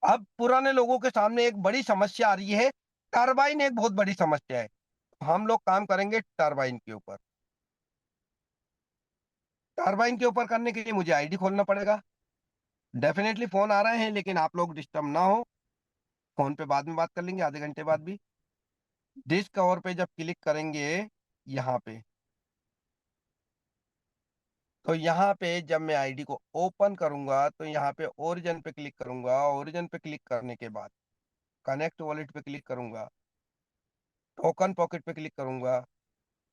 अब पुराने लोगों के सामने एक बड़ी समस्या आ रही है, टरबाइन एक बहुत बड़ी समस्या है। हम लोग काम करेंगे टरबाइन के ऊपर। टरबाइन के ऊपर करने के लिए मुझे आईडी खोलना पड़ेगा। डेफिनेटली फोन आ रहे हैं, लेकिन आप लोग डिस्टर्ब ना हो, फोन पे बाद में बात कर लेंगे, आधे घंटे बाद भी। डिस्क कवर पे जब क्लिक करेंगे यहाँ पे, तो यहाँ पे जब मैं आईडी को ओपन करूंगा तो यहाँ पे ओरिजिन पे क्लिक करूंगा। ओरिजिन पे क्लिक करने के बाद कनेक्ट वॉलेट पे क्लिक करूंगा, टोकन पॉकेट पे क्लिक करूंगा।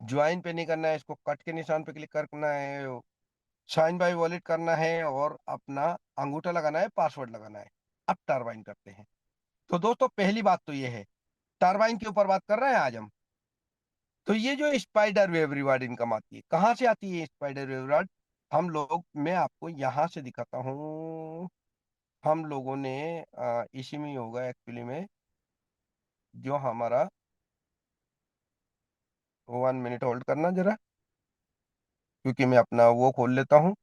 ज्वाइन पे नहीं करना है, इसको कट के निशान पे क्लिक करना है, साइन बाय वॉलेट करना है, और अपना अंगूठा लगाना है, पासवर्ड लगाना है। अब टरबाइन करते हैं। तो दोस्तों, पहली बात तो ये है, टरबाइन के ऊपर बात कर रहे हैं आज हम। तो ये जो स्पाइडर वेव रिवार्ड इनकम आती है, कहाँ से आती है स्पाइडर वेव रिवार्ड? हम लोग, मैं आपको यहाँ से दिखाता हूँ। हम लोगों ने इसी में ही होगा एक्चुअली में, जो हमारा, 1 मिनट होल्ड करना जरा, क्योंकि मैं अपना वो खोल लेता हूँ,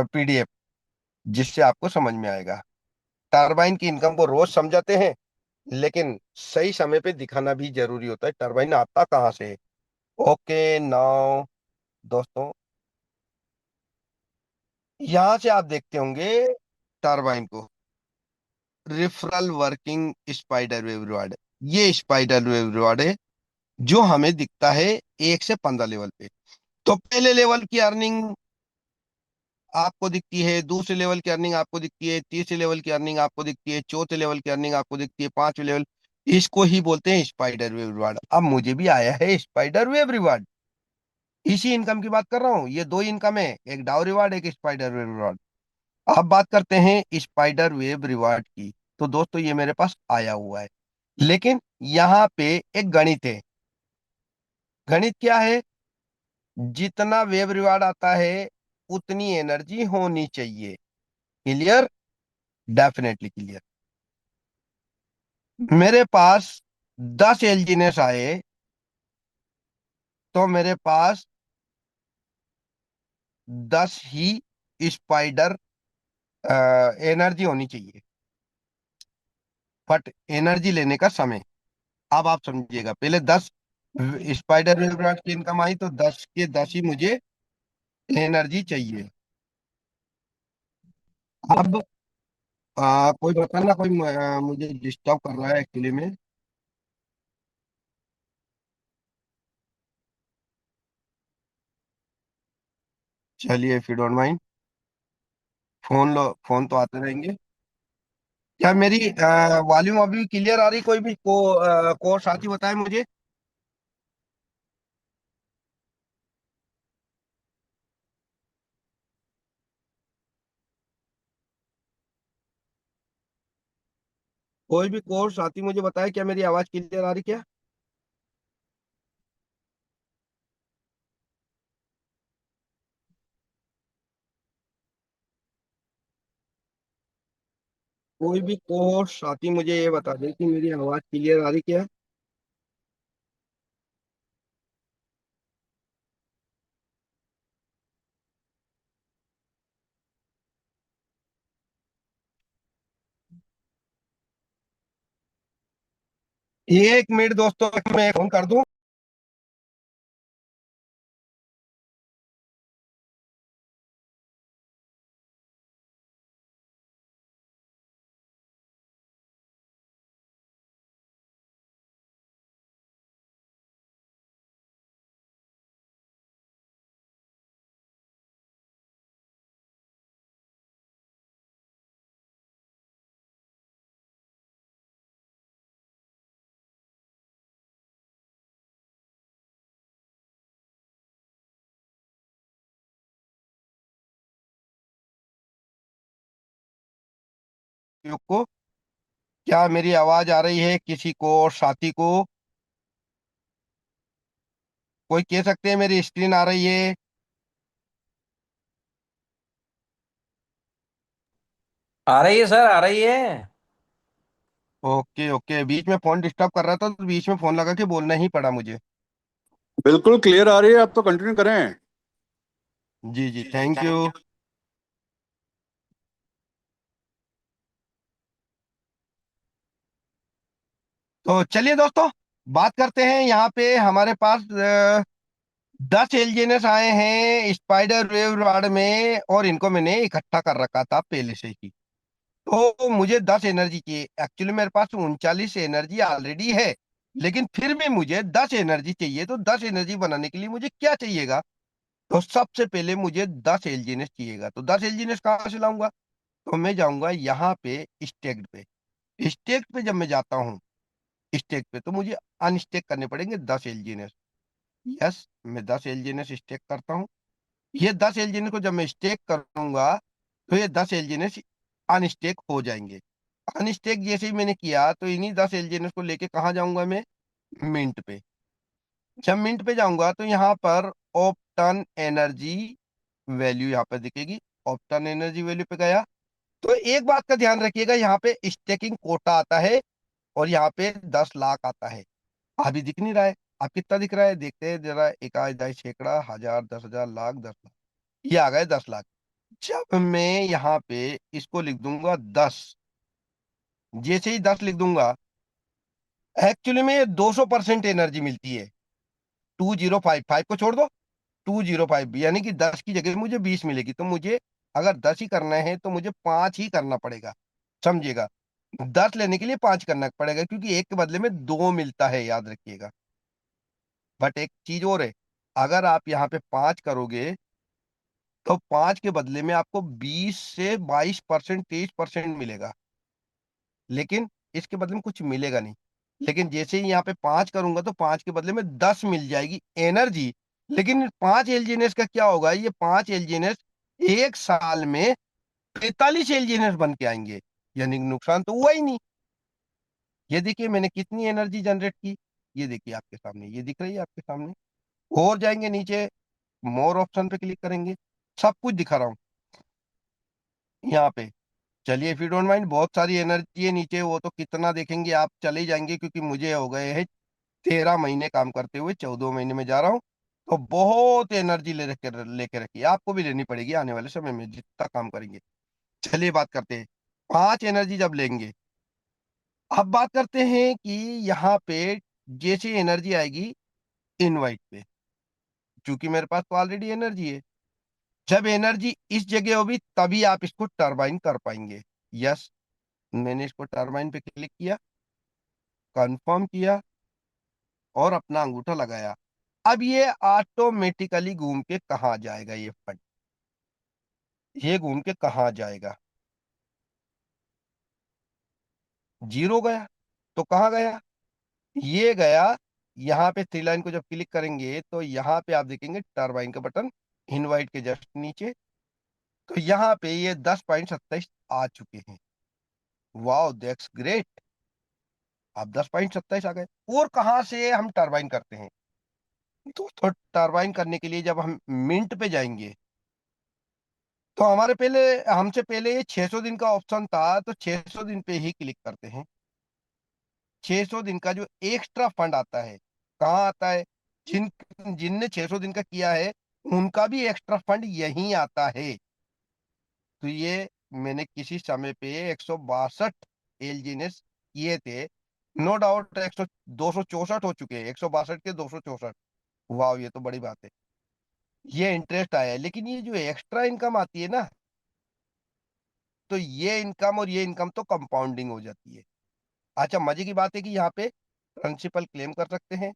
PDF, जिससे आपको समझ में आएगा। टरबाइन की इनकम को रोज समझाते हैं, लेकिन सही समय पे दिखाना भी जरूरी होता है टरबाइन आता कहाँ से है। ओके नाउ दोस्तों, यहाँ से आप देखते होंगे टरबाइन को, referral working spider wave reward. ये स्पाइडर वेव रिवार्ड है जो हमें दिखता है 1 से 15 लेवल पे। तो पहले लेवल की अर्निंग आपको दिखती है, दूसरे लेवल की अर्निंग आपको दिखती है, तीसरे लेवल की अर्निंग आपको दिखती है, चौथे लेवल की अर्निंग आपको दिखती है, पांचवे लेवल। इसको ही बोलते हैं स्पाइडर वेव रिवार्ड। अब मुझे भी आया है स्पाइडर वेव रिवार्ड। इसी इनकम की बात कर रहा हूँ, ये दो इनकम है, एक डाउ रिवार्ड एक स्पाइडर वेव रिवार्ड। अब बात करते हैं स्पाइडर वेव रिवार्ड की। तो दोस्तों ये मेरे पास आया हुआ है, लेकिन यहाँ पे एक गणित है। गणित क्या है? जितना वेव रिवार्ड आता है उतनी एनर्जी होनी चाहिए। क्लियर? Definitely clear. मेरे पास 10 एलजीनेस आए, तो मेरे पास 10 ही स्पाइडर एनर्जी होनी चाहिए। बट एनर्जी लेने का समय, अब आप समझिएगा, पहले 10 स्पाइडर वेव की इनकम आई, तो 10 के 10 ही मुझे एनर्जी चाहिए। अब कोई बताना, कोई मुझे डिस्टर्ब कर रहा है एक्चुअली में। चलिए, if you don't mind, phone low, phone तो आते रहेंगे। क्या मेरी वॉल्यूम अभी क्लियर आ रही? कोई भी को साथी बताए मुझे। कोई भी कोर्स साथी मुझे बताए, क्या मेरी आवाज क्लियर आ रही क्या? कोई भी कोर्स साथी मुझे ये बता दे कि मेरी आवाज क्लियर आ रही क्या? एक मिनट दोस्तों, मैं फोन कर दूं। को क्या मेरी आवाज आ रही है किसी को और साथी को? कोई कह सकते हैं मेरी स्क्रीन आ रही है? आ रही है सर, आ रही है। ओके ओके, बीच में फोन डिस्टर्ब कर रहा था तो बीच में फोन लगा के बोलना ही पड़ा मुझे। बिल्कुल क्लियर आ रही है, आप तो कंटिन्यू करें। जी जी, थैंक यू। तो चलिए दोस्तों, बात करते हैं। यहाँ पे हमारे पास 10 एलियंस आए हैं स्पाइडर वेव रॉड में, और इनको मैंने इकट्ठा कर रखा था पहले से ही। तो मुझे 10 एनर्जी चाहिए। एक्चुअली मेरे पास 39 एनर्जी ऑलरेडी है, लेकिन फिर भी मुझे 10 एनर्जी चाहिए। तो 10 एनर्जी बनाने के लिए मुझे क्या चाहिएगा? तो सबसे पहले मुझे 10 एलजीनेस चाहिएगा। तो 10 एलजीनेस कहाँ से लाऊंगा? तो मैं जाऊंगा यहाँ पे स्टेक्ड पे। स्टेक्ड पे जब मैं जाता हूँ, स्टेक पे, तो मुझे अनस्टेक करने पड़ेंगे 10 एलजीनेस। यस, मैं 10 एलजीनेस स्टेक करता हूँ। ये 10 एलजीनेस को जब मैं स्टेक करूंगा, तो ये 10 एलजीनेस अनस्टेक हो जाएंगे। अनस्टेक जैसे ही मैंने किया, तो इन्हीं 10 एलजीनेस को लेके कहाँ जाऊंगा मैं? मिंट पे। जब मिंट पे जाऊंगा तो यहाँ पर ऑप्टन एनर्जी वैल्यू यहाँ पे दिखेगी। ऑप्टन एनर्जी वैल्यू पे गया, तो एक बात का ध्यान रखिएगा, यहाँ पे स्टेकिंग कोटा आता है और यहाँ पे 10 लाख आता है। अभी दिख नहीं रहा है। आप कितना दिख रहा है देखते हैं जरा, एक आधा सैकड़ा, हजार, 10,000, लाख, 10 लाख, ये आ गए 10 लाख। जब मैं यहाँ पे इसको लिख दूंगा 10, जैसे ही 10 लिख दूंगा, एक्चुअली में ये 200% एनर्जी मिलती है। 2055 को छोड़ दो, 205, यानी कि 10 की जगह मुझे 20 मिलेगी। तो मुझे अगर 10 ही करना है तो मुझे 5 ही करना पड़ेगा। समझिएगा, 10 लेने के लिए 5 करना पड़ेगा, क्योंकि एक के बदले में दो मिलता है, याद रखिएगा। बट एक चीज और है, अगर आप यहाँ पे 5 करोगे, तो 5 के बदले में आपको 20 से 22%, 23% मिलेगा। लेकिन इसके बदले में कुछ मिलेगा नहीं। लेकिन जैसे ही यहाँ पे 5 करूंगा तो 5 के बदले में 10 मिल जाएगी एनर्जी। लेकिन 5 एलजीएनएस का क्या होगा, ये 5 एलजीएनएस एक साल में 45 एलजीएनएस बन के आएंगे, यानी नुकसान तो हुआ ही नहीं। ये देखिए मैंने कितनी एनर्जी जनरेट की, ये देखिए आपके सामने, ये दिख रही है आपके सामने। और जाएंगे नीचे, मोर ऑप्शन पे क्लिक करेंगे, सब कुछ दिखा रहा हूँ यहाँ पे। चलिए इफ यू डोंट माइंड, बहुत सारी एनर्जी है नीचे, वो तो कितना देखेंगे आप चले ही जाएंगे, क्योंकि मुझे हो गए हैं 13 महीने काम करते हुए, 14 महीने में जा रहा हूँ। तो बहुत एनर्जी लेके रखी है, आपको भी लेनी पड़ेगी आने वाले समय में जितना काम करेंगे। चलिए बात करते हैं, 5 एनर्जी जब लेंगे। अब बात करते हैं कि यहाँ पे जैसी एनर्जी आएगी इनवाइट पे, क्योंकि मेरे पास तो ऑलरेडी एनर्जी है, जब एनर्जी इस जगह होगी तभी आप इसको टरबाइन कर पाएंगे। यस, मैंने इसको टरबाइन पे क्लिक किया, कंफर्म किया और अपना अंगूठा लगाया। अब ये ऑटोमेटिकली घूम के कहाँ जाएगा, ये फंड ये घूम के कहाँ जाएगा, जीरो गया। तो कहाँ गया, ये गया यहाँ पे। थ्री लाइन को जब क्लिक करेंगे तो यहाँ पे आप देखेंगे टरबाइन का बटन इनवाइट के जस्ट नीचे। तो यहाँ पे ये 10.27 आ चुके हैं। वाओ दैट्स ग्रेट, आप 10.27 आ गए। और कहाँ से हम टरबाइन करते हैं, तो टरबाइन करने के लिए जब हम मिंट पे जाएंगे, तो हमारे पहले हमसे पहले ये 600 दिन का ऑप्शन था, तो 600 दिन पे ही क्लिक करते हैं। 600 दिन का जो एक्स्ट्रा फंड आता है, कहाँ आता है, जिन जिनने 600 दिन का किया है उनका भी एक्स्ट्रा फंड यहीं आता है। तो ये मैंने किसी समय पे 162 एलजीनेस किए थे, नो डाउट 264 हो चुके हैं, 162 के 264। वाह, ये तो बड़ी बात है, ये इंटरेस्ट आया है। लेकिन ये जो एक्स्ट्रा इनकम आती है ना, तो ये इनकम और ये इनकम तो कंपाउंडिंग हो जाती है। अच्छा, मजे की बात है कि यहाँ पे प्रिंसिपल क्लेम कर सकते हैं,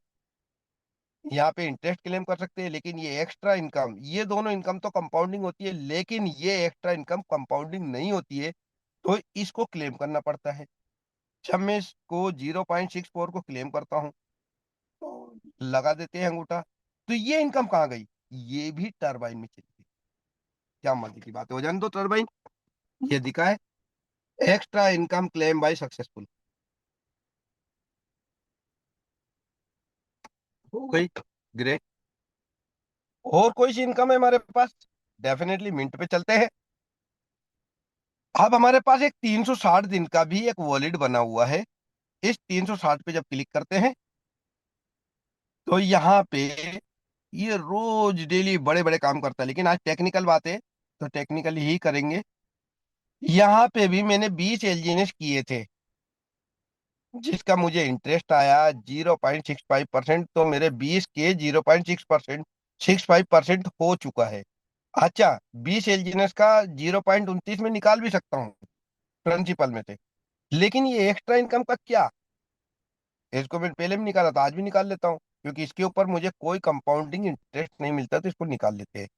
यहाँ पे इंटरेस्ट क्लेम कर सकते हैं, लेकिन ये एक्स्ट्रा इनकम, ये दोनों इनकम तो कंपाउंडिंग होती है, लेकिन ये एक्स्ट्रा इनकम कंपाउंडिंग नहीं होती है, तो इसको क्लेम करना पड़ता है। जब मैं इसको 0.64 को क्लेम करता हूँ, तो लगा देते हैं अंगूठा, तो ये इनकम कहाँ गई, ये भी टरबाइन में चली गई। क्या मजे की बात है, हो जाने दो टरबाइन। ये दिखा है, extra income claim bye successful, हो गई, ग्रेट। और कोई सी इनकम है हमारे पास, डेफिनेटली मिंट पे चलते हैं। अब हमारे पास एक 360 दिन का भी एक वॉलेट बना हुआ है। इस 360 पे जब क्लिक करते हैं, तो यहाँ पे ये रोज डेली बड़े बड़े काम करता है, लेकिन आज टेक्निकल बात है तो टेक्निकल ही करेंगे। यहाँ पे भी मैंने 20 एलजीएनएस किए थे, जिसका मुझे इंटरेस्ट आया 0.65%, तो मेरे 20 के 0.6%, 65% हो चुका है। अच्छा, 20 एलजीएनएस का 0.29 में निकाल भी सकता हूँ प्रिंसिपल में से, लेकिन ये एक्स्ट्रा इनकम का क्या, इसको मैं पहले भी निकाला था, आज भी निकाल लेता हूँ, क्योंकि इसके ऊपर मुझे कोई कंपाउंडिंग इंटरेस्ट नहीं मिलता, तो इसको निकाल लेते हैं।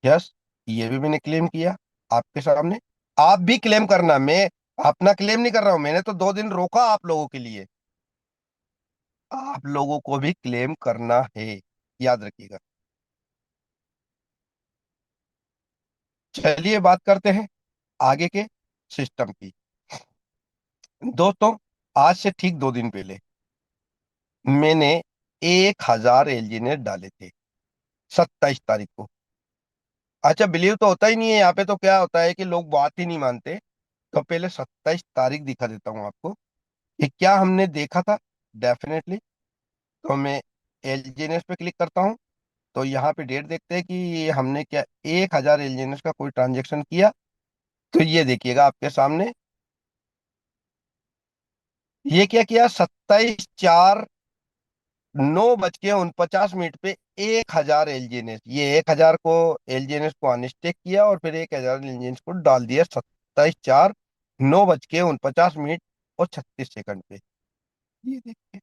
यस, ये भी मैंने क्लेम किया आपके सामने। आप भी क्लेम करना, मैं अपना क्लेम नहीं कर रहा हूं, मैंने तो 2 दिन रोका आप लोगों के लिए, आप लोगों को भी क्लेम करना है, याद रखिएगा। चलिए बात करते हैं आगे के सिस्टम की। दोस्तों, आज से ठीक 2 दिन पहले मैंने 1000 एलजीनेट डाले थे, 27 तारीख को। अच्छा, बिलीव तो होता ही नहीं है यहाँ पे, तो क्या होता है कि लोग बात ही नहीं मानते। तो पहले 27 तारीख दिखा देता हूँ आपको कि क्या हमने देखा था। डेफिनेटली, तो मैं एलजीएनएस पे क्लिक करता हूँ, तो यहाँ पे डेट देखते हैं कि हमने क्या 1000 एलजीएनएस का कोई ट्रांजेक्शन किया। तो ये देखिएगा आपके सामने, ये क्या किया, 27/4 9:49 पे 1000 एलजीएनएस, ये 1000 को एलजीएनएस को अनस्टेक किया और फिर 1000 एलजीएनएस को डाल दिया 27/4 9:36 पे। ये देखिए,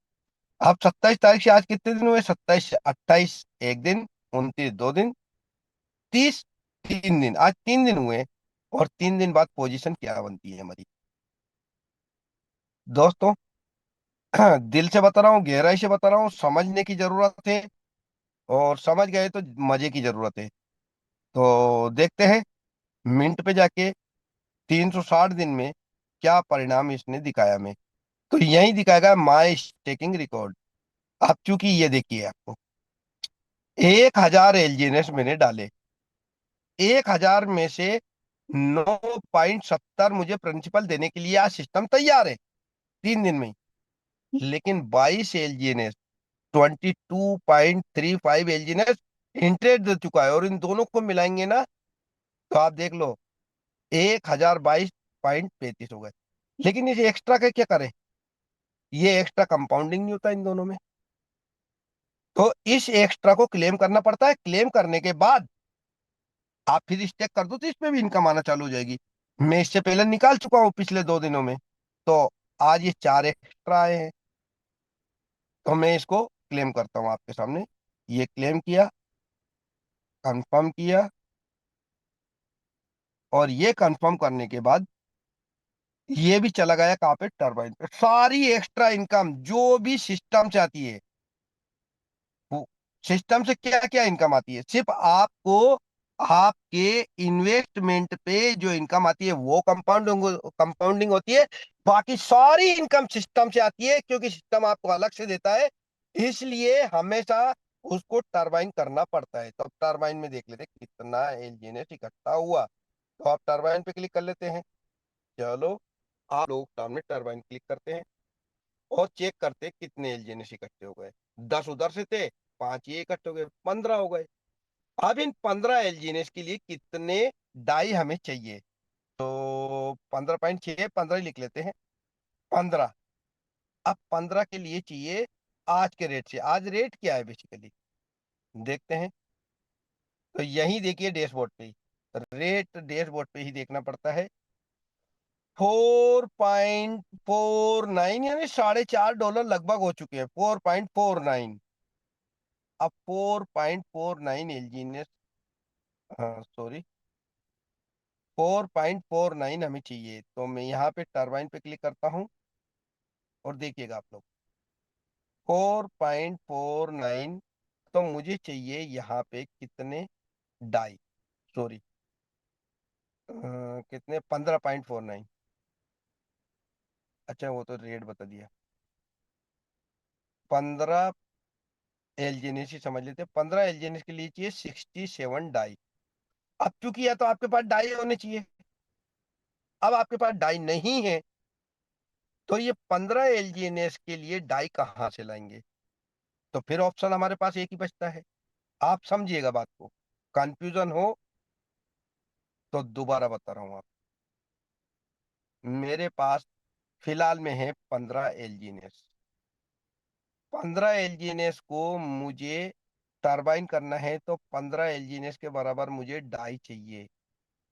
अब 27 तारीख से आज कितने दिन हुए, 27 28 एक दिन, 29 2 दिन, 30 3 दिन, आज 3 दिन हुए। और 3 दिन बाद पोजीशन क्या बनती है हमारी, दोस्तों, दिल से बता रहा हूँ, गहराई से बता रहा हूँ, समझने की जरूरत है। और समझ गए तो मजे की जरूरत है। तो देखते हैं मिनट पे जाके 360 दिन में क्या परिणाम इसने दिखाया हमें। तो यही दिखाएगा माई स्टेकिंग रिकॉर्ड। अब चूंकि ये देखिए आपको 1000 एलजीएनएस मैंने डाले, 1000 में से 9.70 मुझे प्रिंसिपल देने के लिए आज सिस्टम तैयार है 3 दिन में ही। लेकिन 22 एलजीएनएस 22.35 एलजीएनएस इंटरेस्ट दे चुका है, और इन दोनों को मिलाएंगे ना तो आप देख लो 1022.35 हो गए। लेकिन इसे एक्स्ट्रा का क्या करें, ये एक्स्ट्रा कंपाउंडिंग नहीं होता इन दोनों में। तो इस एक्स्ट्रा को क्लेम करना पड़ता है। क्लेम करने के बाद आप फिर स्टेक कर दो तो इसमें भी इनकम आना चालू हो जाएगी। मैं इससे पहले निकाल चुका हूँ पिछले 2 दिनों में। तो आज ये 4 एक्स्ट्रा आए हैं, तो मैं इसको क्लेम करता हूँ आपके सामने। ये क्लेम किया, कंफर्म किया, और ये कंफर्म करने के बाद ये भी चला गया कहाँ पे, टरबाइन पे। सारी एक्स्ट्रा इनकम जो भी सिस्टम से आती है, वो सिस्टम से क्या क्या इनकम आती है, सिर्फ आपको आपके इन्वेस्टमेंट पे जो इनकम आती है वो कंपाउंडिंग होती है। बाकी सारी इनकम सिस्टम से आती है, क्योंकि सिस्टम आपको अलग से देता है। इसलिए हमेशा उसको टरबाइन करना पड़ता है। तो अब टरबाइन में देख लेते हैं कितना एलजीएनएस इकट्ठा हुआ। तो आप टरबाइन पे क्लिक कर लेते हैं। चलो, आप लोग सामने टरबाइन क्लिक करते हैं और चेक करते हैं कितने एलजीएनएस इकट्ठे हो गए। 10 उधर से थे, 5 ये इकट्ठे हो गए, 15 हो गए। अब इन 15 एलजीएनएस के लिए कितने डाई हमें चाहिए, तो 15.6, 15 ही लिख लेते हैं। 15। अब 15 के लिए चाहिए आज के रेट से। आज रेट क्या है बेसिकली देखते हैं। तो यही देखिए डैशबोर्ड पे ही, रेट डैशबोर्ड पे ही देखना पड़ता है। 4.49, यानी $4.5 लगभग हो चुके हैं। 4.49। अब 4.49 एलजीएनएस, हाँ सॉरी, 4.49 हमें चाहिए। तो मैं यहाँ पे टरबाइन पे क्लिक करता हूँ और देखिएगा आप लोग 4.49। तो मुझे चाहिए यहाँ पे कितने डाई, सॉरी कितने, 15.49। अच्छा वो तो रेट बता दिया। 15 एलजीएनएस ही समझ लेते हैं। 15 एलजीएनएस के लिए चाहिए 67 डाई। अब चूंकि या तो आपके पास डाई होने चाहिए, अब आपके पास डाई नहीं है, तो ये 15 एलजीएनएस के लिए डाई कहाँ से लाएंगे। तो फिर ऑप्शन हमारे पास एक ही बचता है। आप समझिएगा बात को, कंफ्यूजन हो तो दोबारा बता रहा हूँ आप। मेरे पास फिलहाल में है 15 एलजीएनएस। 15 एलजीएनएस को मुझे टरबाइन करना है, तो 15 एलजीएनएस के बराबर मुझे डाई चाहिए।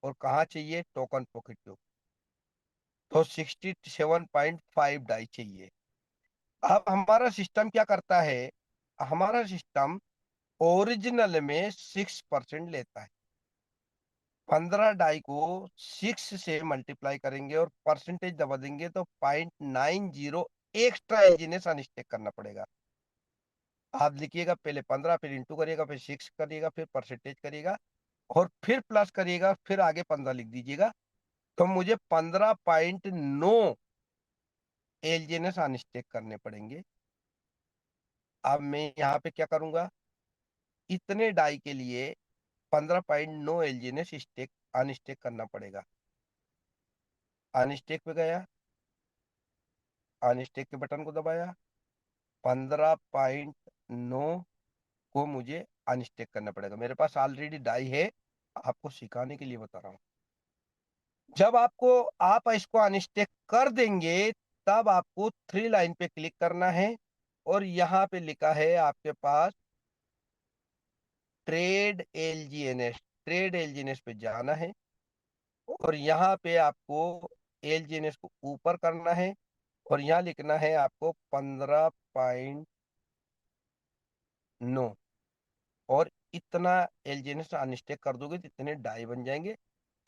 और कहाँ चाहिए, टोकन पॉकेट टू। तो 67.5 डाई चाहिए। अब हमारा सिस्टम क्या करता है, हमारा सिस्टम ओरिजिनल में 6% लेता है। 15 डाई को 6 से मल्टीप्लाई करेंगे और परसेंटेज दबा देंगे तो 0.90 एक्स्ट्रा एलजीएनएस अनस्टेक करना पड़ेगा। आप लिखिएगा, पहले 15, फिर इंटू करिएगा, फिर 6 करिएगा, फिर परसेंटेज करिएगा, और फिर प्लस करिएगा, फिर आगे 15 लिख दीजिएगा। तो मुझे 15.9 एलजीएनएस अनस्टेक करने पड़ेंगे। अब मैं यहाँ पे क्या करूंगा, इतने डाई के लिए 15.9 एलजीएनएस स्टेक अनस्टेक करना पड़ेगा। अनस्टेक पे गया, अनस्टेक के बटन को दबाया, 15.9 को मुझे अनस्टेक करना पड़ेगा। मेरे पास ऑलरेडी डाई है, आपको सिखाने के लिए बता रहा हूँ। जब आपको, आप इसको अनस्टेक कर देंगे, तब आपको 3 लाइन पे क्लिक करना है, और यहाँ पे लिखा है आपके पास ट्रेड एलजीएनएस। ट्रेड एलजीएनएस पे जाना है, और यहाँ पे आपको एलजीएनएस को ऊपर करना है, और यहाँ लिखना है आपको 15.9, और इतना एलजीएनएस अनस्टेक कर दोगे तो इतने डाई बन जाएंगे।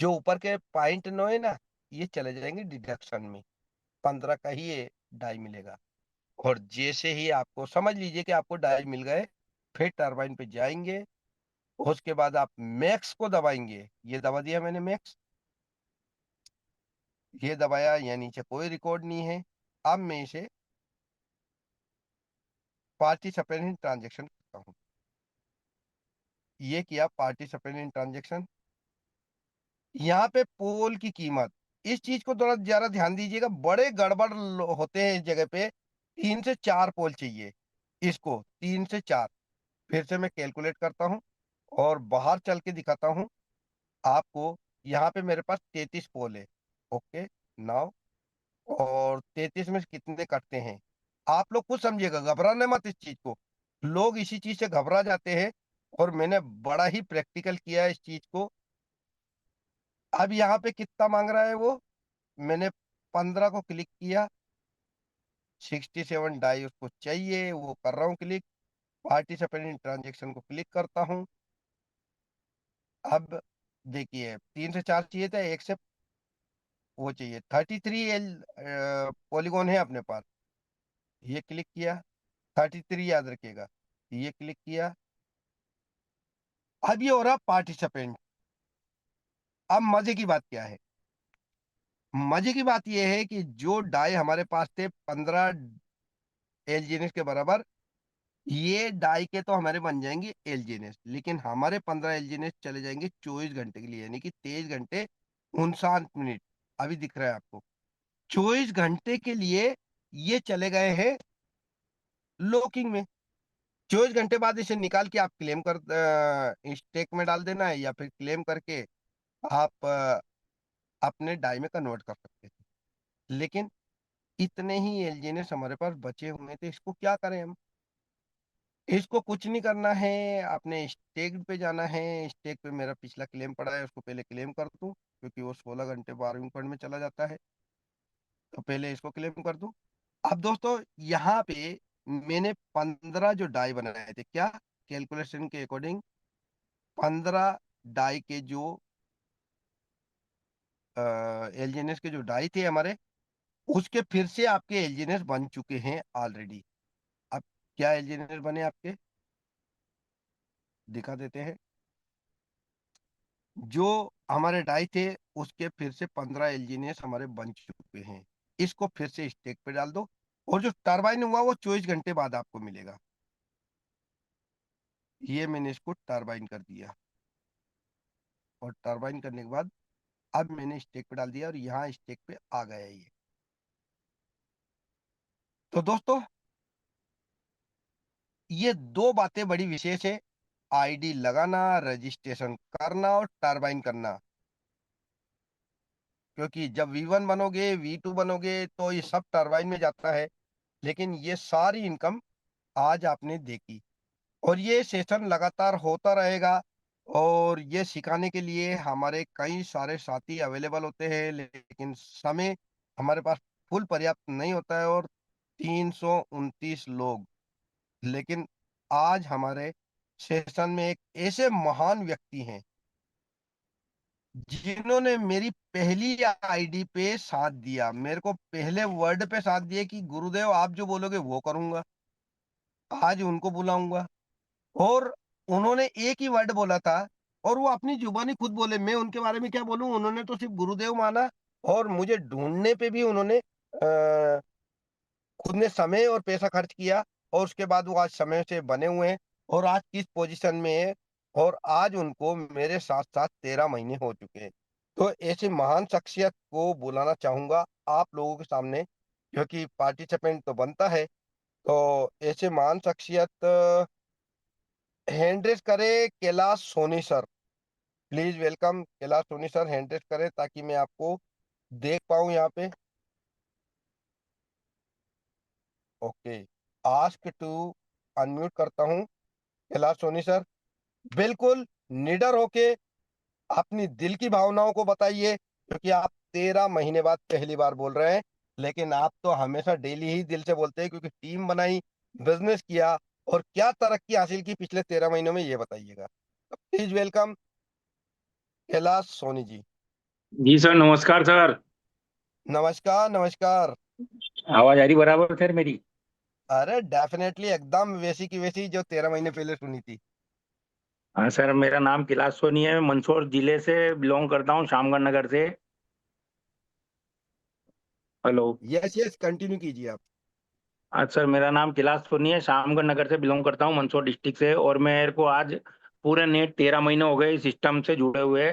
जो ऊपर के 0.9 है ना, ये चले जाएंगे डिडक्शन में, 15 का ही ये डाई मिलेगा। और जैसे ही आपको समझ लीजिए कि आपको डाई मिल गए, फिर टरबाइन पे जाएंगे। उसके बाद आप मैक्स को दबाएंगे, ये दबा दिया मैंने मैक्स, ये दबाया, यहाँ नीचे कोई रिकॉर्ड नहीं है। अब मैं इसे पार्टिसिपेंट इन ट्रांजेक्शन करता हूँ, ये किया पार्टिसिपेंट इन ट्रांजेक्शन। यहाँ पे पोल की कीमत, इस चीज को थोड़ा ज्यादा ध्यान दीजिएगा, बड़े गड़बड़ होते हैं इस जगह पे। 3 से 4 पोल चाहिए इसको, 3 से 4। फिर से मैं कैलकुलेट करता हूँ और बाहर चल के दिखाता हूँ आपको। यहाँ पे मेरे पास 33 पोल है। ओके, नाउ, और 33 में से कितने कटते हैं, आप लोग खुद समझिएगा, घबराने मत इस चीज को। लोग इसी चीज से घबरा जाते हैं, और मैंने बड़ा ही प्रैक्टिकल किया है इस चीज को। अब यहाँ पे कितना मांग रहा है वो, मैंने 15 को क्लिक किया, 67 डाई उसको चाहिए, वो कर रहा हूँ क्लिक। पार्टिसिपेंट इन ट्रांजेक्शन को क्लिक करता हूँ। अब देखिए 3 से 4 चाहिए था, एक से वो चाहिए। 33 पॉलीगॉन है अपने पास, ये क्लिक किया। 33 याद रखिएगा, ये क्लिक किया। अब ये हो रहा पार्टिसिपेंट। अब मजे की बात क्या है, मजे की बात यह है कि जो डाई हमारे पास थे 15 एलजीएनएस के बराबर, ये डाई के तो हमारे बन जाएंगे एलजीएनएस, लेकिन हमारे 15 एलजीएनएस चले जाएंगे 24 घंटे के लिए, यानी कि 23 घंटे 59 मिनट। अभी दिख रहा है आपको, 24 घंटे के लिए ये चले गए हैं लॉकिंग में। 24 घंटे बाद इसे निकाल के आप क्लेम कर स्टेक में डाल देना है, या फिर क्लेम करके आप अपने डाई में कन्वर्ट कर सकते हैं। लेकिन इतने ही एलजीएनएस हमारे पास बचे हुए थे, इसको क्या करें हम। इसको कुछ नहीं करना है, अपने स्टेक पे जाना है। स्टेक पे मेरा पिछला क्लेम पड़ा है, उसको पहले क्लेम कर दूं, क्योंकि वो 16 घंटे 12वीं पॉइंट में चला जाता है। तो पहले इसको क्लेम कर दूं। अब दोस्तों यहाँ पे मैंने 15 जो डाई बनाए थे, क्या कैलकुलेशन के अकॉर्डिंग 15 डाई के जो एलजीएनएस के जो डाई थे हमारे, उसके फिर से आपके एलजीएनएस बन चुके हैं ऑलरेडी। अब क्या एलजीएनएस बने आपके, दिखा देते हैं। जो हमारे डाई थे उसके फिर से 15 एलजीनियस हमारे बन चुके हैं। इसको फिर से स्टेक पे डाल दो, और जो टरबाइन हुआ वो 24 घंटे बाद आपको मिलेगा। ये मैंने इसको टरबाइन कर दिया, और टरबाइन करने के बाद अब मैंने स्टेक पे डाल दिया, और यहाँ स्टेक पे आ गया ये। तो दोस्तों ये दो बातें बड़ी विशेष है, आईडी लगाना, रजिस्ट्रेशन करना और टरबाइन करना। क्योंकि जब V1 बनोगे, V2 बनोगे, तो ये सब टरबाइन में जाता है। लेकिन ये सारी इनकम आज आपने देखी, और ये सेशन लगातार होता रहेगा। और ये सिखाने के लिए हमारे कई सारे साथी अवेलेबल होते हैं, लेकिन समय हमारे पास फुल पर्याप्त नहीं होता है, और 329 लोग। लेकिन आज हमारे सेशन में एक ऐसे महान व्यक्ति हैं जिन्होंने मेरी पहली आईडी पे साथ दिया, मेरे को पहले वर्ड पे साथ दिया कि गुरुदेव आप जो बोलोगे वो करूंगा। आज उनको बुलाऊंगा, और उन्होंने एक ही वर्ड बोला था, और वो अपनी जुबानी खुद बोले। मैं उनके बारे में क्या बोलूं, उन्होंने तो सिर्फ गुरुदेव माना, और मुझे ढूंढने पे भी उन्होंने खुद ने समय और पैसा खर्च किया, और उसके बाद वो आज समय से बने हुए हैं, और आज किस पोजीशन में है। और आज उनको मेरे साथ साथ 13 महीने हो चुके हैं। तो ऐसे महान शख्सियत को बुलाना चाहूंगा आप लोगों के सामने, क्योंकि पार्टिसिपेंट तो बनता है। तो ऐसे महान शख्सियत हैंड रेस करे Kailash Soni sir, please welcome Kailash Soni sir, hand raise करें ताकि मैं आपको देख पाऊं यहाँ पे। ओके, आस्क टू अनम्यूट करता हूँ कैलाश सोनी सर। बिल्कुल निडर होके अपनी दिल की भावनाओं को बताइए, क्योंकि आप 13 महीने बाद पहली बार बोल रहे हैं। लेकिन आप तो हमेशा डेली ही दिल से बोलते हैं, क्योंकि टीम बनाई, बिजनेस किया, और क्या तरक्की हासिल की पिछले 13 महीनों में, ये बताइएगा। Please welcome Kailash Soni ji. जी सर, नमस्कार सर। नमस्कार नमस्कार। आवाज आ रही बराबर सर मेरी? अरे डेफिनेटली एकदम वैसी की वैसी जो 13 महीने पहले सुनी थी। हाँ सर, मेरा नाम कैलाश सोनी है, मंदसौर जिले से बिलोंग करता हूँ, शामगढ़ नगर से। हेलो। यस यस, कंटिन्यू कीजिए आप। आज सर, मेरा नाम कैलाश सोनी है, शामगढ़ नगर से बिलोंग करता हूँ, मंदसौर डिस्ट्रिक्ट से। और मेरे को आज पूरे नेट 13 महीने हो गए इस सिस्टम से जुड़े हुए।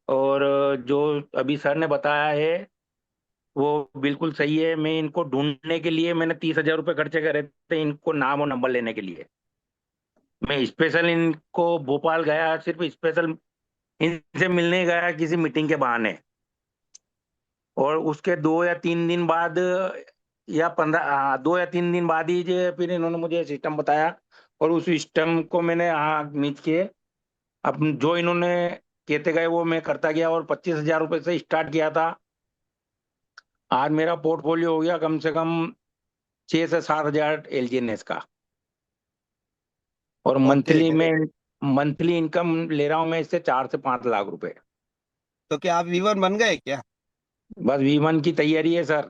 और जो अभी सर ने बताया है वो बिल्कुल सही है। मैं इनको ढूंढने के लिए मैंने 30,000 रुपये खर्चे करे थे, इनको नाम और नंबर लेने के लिए। मैं स्पेशल इनको भोपाल गया, सिर्फ स्पेशल इनसे मिलने गया किसी मीटिंग के बहाने। और उसके 2 या 3 दिन बाद, या 2 या 3 दिन बाद ही फिर इन्होंने मुझे सिस्टम बताया। और उस सिस्टम को मैंने नीच के अब जो इन्होंने कहते गए वो मैं करता गया, और 25,000 रुपये से स्टार्ट किया था। आज मेरा पोर्टफोलियो हो गया कम से कम 6 से 7 हजार एलजीएनएस का। और ओके मंथली में ग्रेट। मंथली इनकम ले रहा हूँ मैं इससे 4 से 5 लाख रुपए। तो क्या आप वीवर बन गए क्या? बस V1 की तैयारी है सर।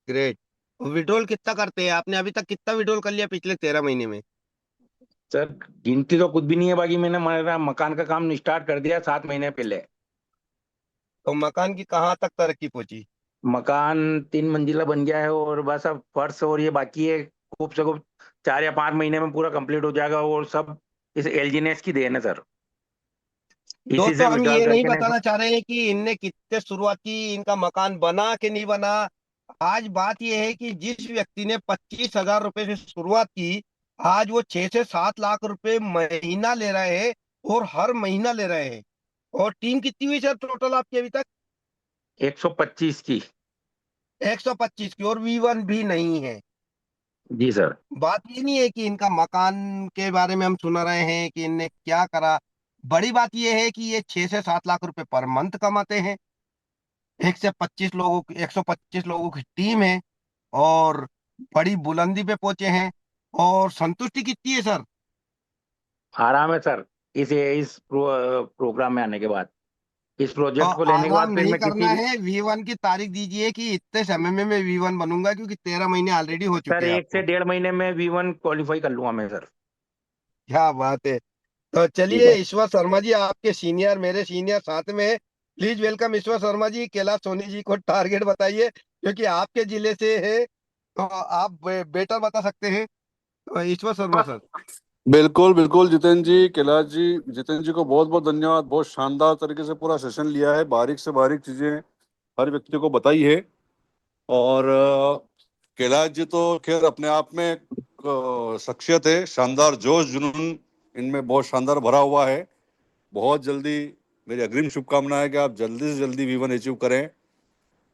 ग्रेट। विड्रॉल कितना करते हैं आपने अभी तक, कितना विड्रॉल कर लिया पिछले 13 महीने में? सर, गिनती तो कुछ भी नहीं है, बाकी मैंने मेरा मकान का काम स्टार्ट कर दिया 7 महीने पहले। तो मकान की कहाँ तक तरक्की पहुंची? मकान 3 मंजिला बन गया है, और बस अब फर्श और ये बाकी है। खूब से खूब 4 या 5 महीने में पूरा कंप्लीट हो जाएगा, और सब इस एलजीनेस की देन है सर। इसी से दोस्तों हम विड्रॉल ये नहीं करके नहीं। बताना चाह रहे हैं कि इनने कितने शुरुआत की, इनका मकान बना कि नहीं बना। आज बात यह है कि जिस व्यक्ति ने 25,000 रुपए से शुरुआत की, आज वो 6 से 7 लाख रुपए महीना ले रहे हैं, और हर महीना ले रहे हैं। और टीम कितनी हुई सर टोटल आपकी अभी तक? 125 की। 125 की, और V1 भी नहीं है। जी सर। बात ये नहीं है कि इनका मकान के बारे में हम सुन रहे हैं कि इनने क्या करा। बड़ी बात ये है कि ये 6 से 7 लाख रुपए पर मंथ कमाते हैं। 125 लोगों की टीम है, और बड़ी बुलंदी पे पहुंचे हैं। और संतुष्टि कितनी है सर? आराम है सर। प्रोग्राम में आने के बाद, इस तो प्रोजेक्ट को लेने के आराम बाद फिर नहीं मैं करना किसी भी। है, V1 की तारीख दीजिए कि इतने समय में मैं V1 बनूंगा, क्योंकि 13 महीने ऑलरेडी हो सर, चुके हैं 1 से आपको। 1.5 महीने में V1 क्वालिफाई कर लूंगा मैं सर। क्या बात है। तो जी चलिए सर। ईश्वर शर्मा जी, आपके सीनियर मेरे सीनियर साथ में है। प्लीज वेलकम ईश्वर शर्मा जी। कैलाश सोनी जी को टारगेट बताइए, क्योंकि आपके जिले से है, तो आप बेटर बता सकते हैं। तो ईश्वर शर्मा सर। बिल्कुल बिल्कुल जितेंद्र जी, कैलाश जी, जितेंद्र जी को बहुत बहुत धन्यवाद। बहुत शानदार तरीके से पूरा सेशन लिया है, बारीक से बारीक चीजें हर व्यक्ति को बताई है। और कैलाश जी तो खैर अपने आप में शख्सियत है, शानदार जोश जुनून इनमें बहुत शानदार भरा हुआ है। बहुत जल्दी मेरी अग्रिम शुभकामना है कि आप जल्दी से जल्दी V1 अचीव करें।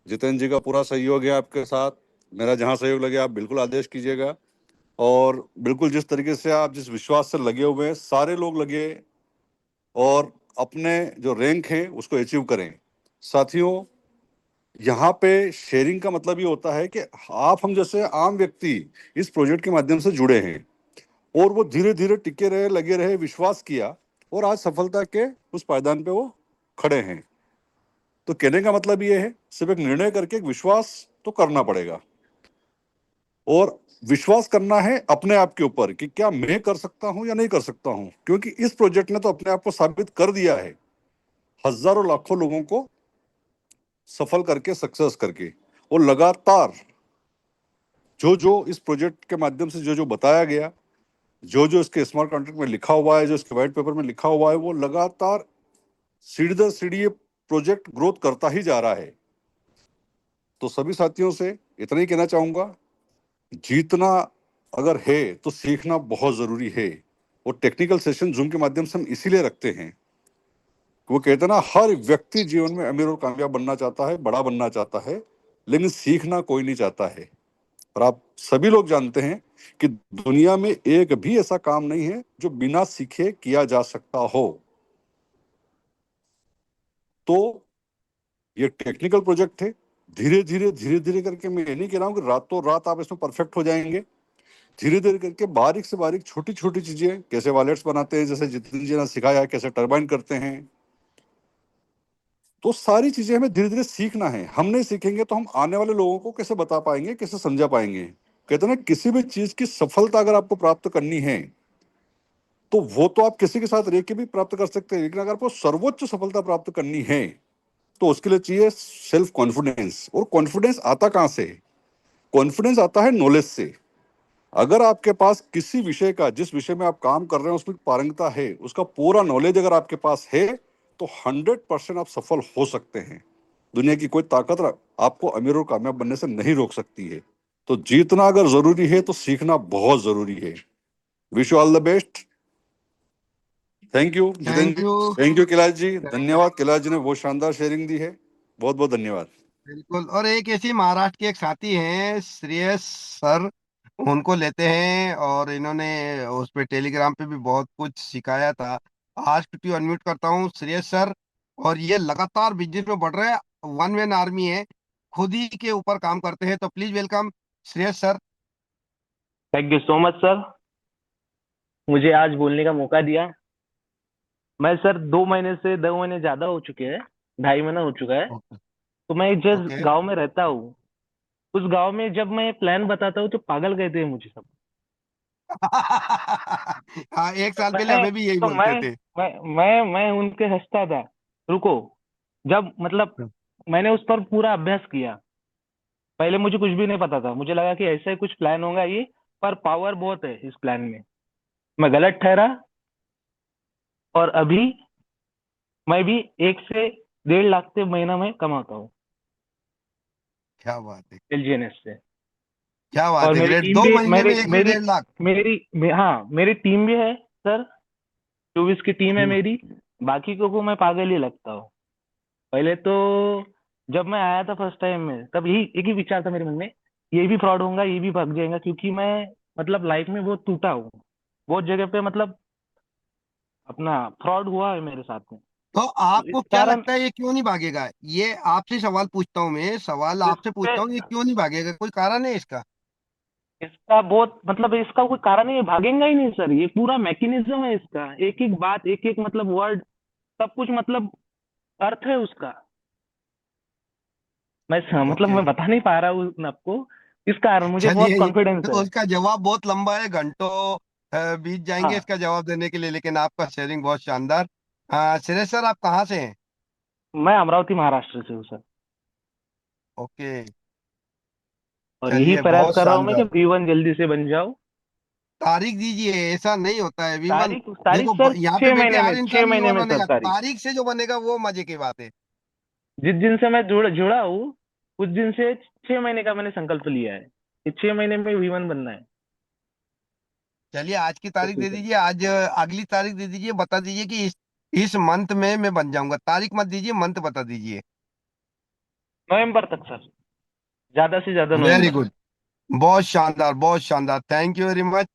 जितेंद्र जी का पूरा सहयोग है आपके साथ। मेरा जहां सहयोग लगे आप बिल्कुल आदेश कीजिएगा। और बिल्कुल जिस तरीके से आप जिस विश्वास से लगे हुए हैं, सारे लोग लगे और अपने जो रैंक है उसको अचीव करें। साथियों, यहाँ पे शेयरिंग का मतलब ये होता है कि आप हम जैसे आम व्यक्ति इस प्रोजेक्ट के माध्यम से जुड़े हैं, और वो धीरे धीरे टिके रहे, लगे रहे, विश्वास किया, और आज सफलता के उस पायदान पे वो खड़े हैं। तो कहने का मतलब ये है, सिर्फ एक निर्णय करके एक विश्वास तो करना पड़ेगा। और विश्वास करना है अपने आप के ऊपर कि क्या मैं कर सकता हूं या नहीं कर सकता हूं, क्योंकि इस प्रोजेक्ट ने तो अपने आप को साबित कर दिया है, हजारों लाखों लोगों को सफल करके, सक्सेस करके। और लगातार जो जो इस प्रोजेक्ट के माध्यम से जो जो बताया गया, जो जो इसके स्मार्ट कॉन्ट्रैक्ट में लिखा हुआ है, जो इसके व्हाइट पेपर में लिखा हुआ है, वो लगातार सीढ़ी दर सीढ़ी ये प्रोजेक्ट ग्रोथ करता ही जा रहा है। तो सभी साथियों से इतना ही कहना चाहूंगा, जीतना अगर है तो सीखना बहुत जरूरी है। वो टेक्निकल सेशन जूम के माध्यम से हम इसीलिए रखते हैं, वो कहते हैं ना, हर व्यक्ति जीवन में अमीर और कामयाब बनना चाहता है, बड़ा बनना चाहता है, लेकिन सीखना कोई नहीं चाहता है। और आप सभी लोग जानते हैं कि दुनिया में एक भी ऐसा काम नहीं है जो बिना सीखे किया जा सकता हो। तो ये टेक्निकल प्रोजेक्ट है। धीरे धीरे करके, मैं ये नहीं कह रहा हूं कि रातों रात आप इसमें परफेक्ट हो जाएंगे। धीरे धीरे करके बारीक से बारीक छोटी छोटी चीजें, कैसे वॉलेट्स बनाते हैं, जैसे जितेंद्र जी ने सिखाया है, कैसे टरबाइन करते हैं, तो सारी चीजें हमें धीरे धीरे सीखना है। हम नहीं सीखेंगे तो हम आने वाले लोगों को कैसे बता पाएंगे, कैसे समझा पाएंगे। कहते हैं ना, किसी भी चीज की सफलता अगर आपको प्राप्त करनी है तो वो तो आप किसी के साथ रह के भी प्राप्त कर सकते हैं, लेकिन अगर आपको सर्वोच्च सफलता प्राप्त करनी है तो उसके लिए चाहिए सेल्फ कॉन्फिडेंस। और कॉन्फिडेंस आता कहाँ से? कॉन्फिडेंस आता है नॉलेज से। अगर आपके पास किसी विषय का, जिस विषय में आप काम कर रहे हैं उसमें पारंगता है, उसका पूरा नॉलेज अगर आपके पास है, तो 100% आप सफल हो सकते हैं। दुनिया की कोई ताकत आपको अमीर और कामयाब बनने से नहीं रोक सकती है। तो जीतना अगर जरूरी है तो सीखना बहुत जरूरी है। Wish you all the best. Thank you Jitendra thank जी। You. Thank you Kailash ji, धन्यवाद। कैलाश जी ने बहुत शानदार शेयरिंग दी है, बहुत बहुत धन्यवाद। बिल्कुल। और एक ऐसी महाराष्ट्र के एक साथी हैं, श्रेयस सर, उनको लेते हैं और इन्होंने उस पे टेलीग्राम पे भी बहुत कुछ सिखाया था। आज टू अनम्यूट करता हूँ श्रेयस सर। और ये लगातार बिजनेस में बढ़ रहे हैं, वन मैन आर्मी है, खुद ही के ऊपर काम करते हैं। तो please welcome Shreyas sir. Thank you so much sir, मुझे आज बोलने का मौका दिया। मैं सर 2 महीने से 2 महीने ज्यादा हो चुके हैं, 2.5 महीना हो चुका है। ओके। तो मैं जिस ओके। गांव में रहता हूँ, उस गांव में जब मैं प्लान बताता हूँ तो पागल कहते हैं मुझे सब। हाँ, एक तो साल पहले मैं हमें भी यही तो बोलते थे। मैं उनके हंसता था। रुको, जब मतलब मैंने उस पर पूरा अभ्यास किया। पहले मुझे कुछ भी नहीं पता था, मुझे लगा कि ऐसा ही कुछ प्लान होगा ये, पर पावर बहुत है इस प्लान में। मैं गलत ठहरा, और अभी मैं भी 1 से 1.5 लाख से महीना में कमाता हूँ क्या बात है, एलजीएनएस से। क्या और बात है, मेरी ग्रेट। टीम दो भी महीने में मेरी एक से मेरी 1.5 लाख। हाँ, मेरी टीम भी है सर। 24 की टीम है हम्म। मेरी। बाकी को मैं पागल ही लगता हूँ। पहले तो जब मैं आया था फर्स्ट टाइम में, तब यही एक ही विचार था मेरे मन में, ये भी फ्रॉड होगा, ये भी भाग जाएगा, क्योंकि मैं मतलब लाइफ में बहुत टूटा हूँ। बहुत जगह पे मतलब अपना फ्रॉड हुआ है मेरे साथ में। तो तो इस आपको क्या कारण लगता है ये क्यों नहीं भागेगा? ये आपसे सवाल पूछता हूँ, मैं सवाल इस आपसे पे पूछता हूँ, ये क्यों नहीं भागेगा? कोई कारण है इसका? इसका बहुत मतलब इसका कोई कारण नहीं है, भागेगा ही नहीं सर। ये पूरा मैकेनिज्म है इसका, एक एक बात, एक एक मतलब वर्ड, सब कुछ मतलब अर्थ है उसका। मतलब ओके। मैं बता नहीं पा रहा हूँ आपको। इस कारण मुझे बहुत चलिए, कॉन्फिडेंस है। उसका जवाब बहुत लंबा है, घंटों बीत जाएंगे हाँ, इसका जवाब देने के लिए, लेकिन आपका शेयरिंग बहुत शानदार। सुरेश सर, आप कहाँ से हैं? मैं अमरावती महाराष्ट्र से हूँ सर। ओके। और यही चलिए, प्रयास बहुत कर रहा हूँ मैं कि शानदार। V1 जल्दी से बन जाओ। तारीख दीजिए, ऐसा नहीं होता है विवन। तारीख तारीख देखो, सर यहाँ पे छह बैठे महीने में हर छह इंसान महीने विवन में सर बनेगा, तारीख। तारीख से जो बनेगा वो मजे की बात है। जिस दिन से मैं जुड़ा हूँ, उस दिन से 6 महीने का मैंने संकल्प लिया है कि 6 महीने में V1 बनना है। चलिए, आज की तारीख ओके दे सर। दीजिए, आज अगली तारीख दे दीजिए, बता दीजिए कि इस मंथ में मैं बन जाऊंगा। तारीख मत दीजिए, मंथ बता दीजिए। नवंबर तक सर, ज्यादा से ज्यादा वेरी नवंबर तक। गुड। बहुत शानदार, बहुत शानदार, thank you very much.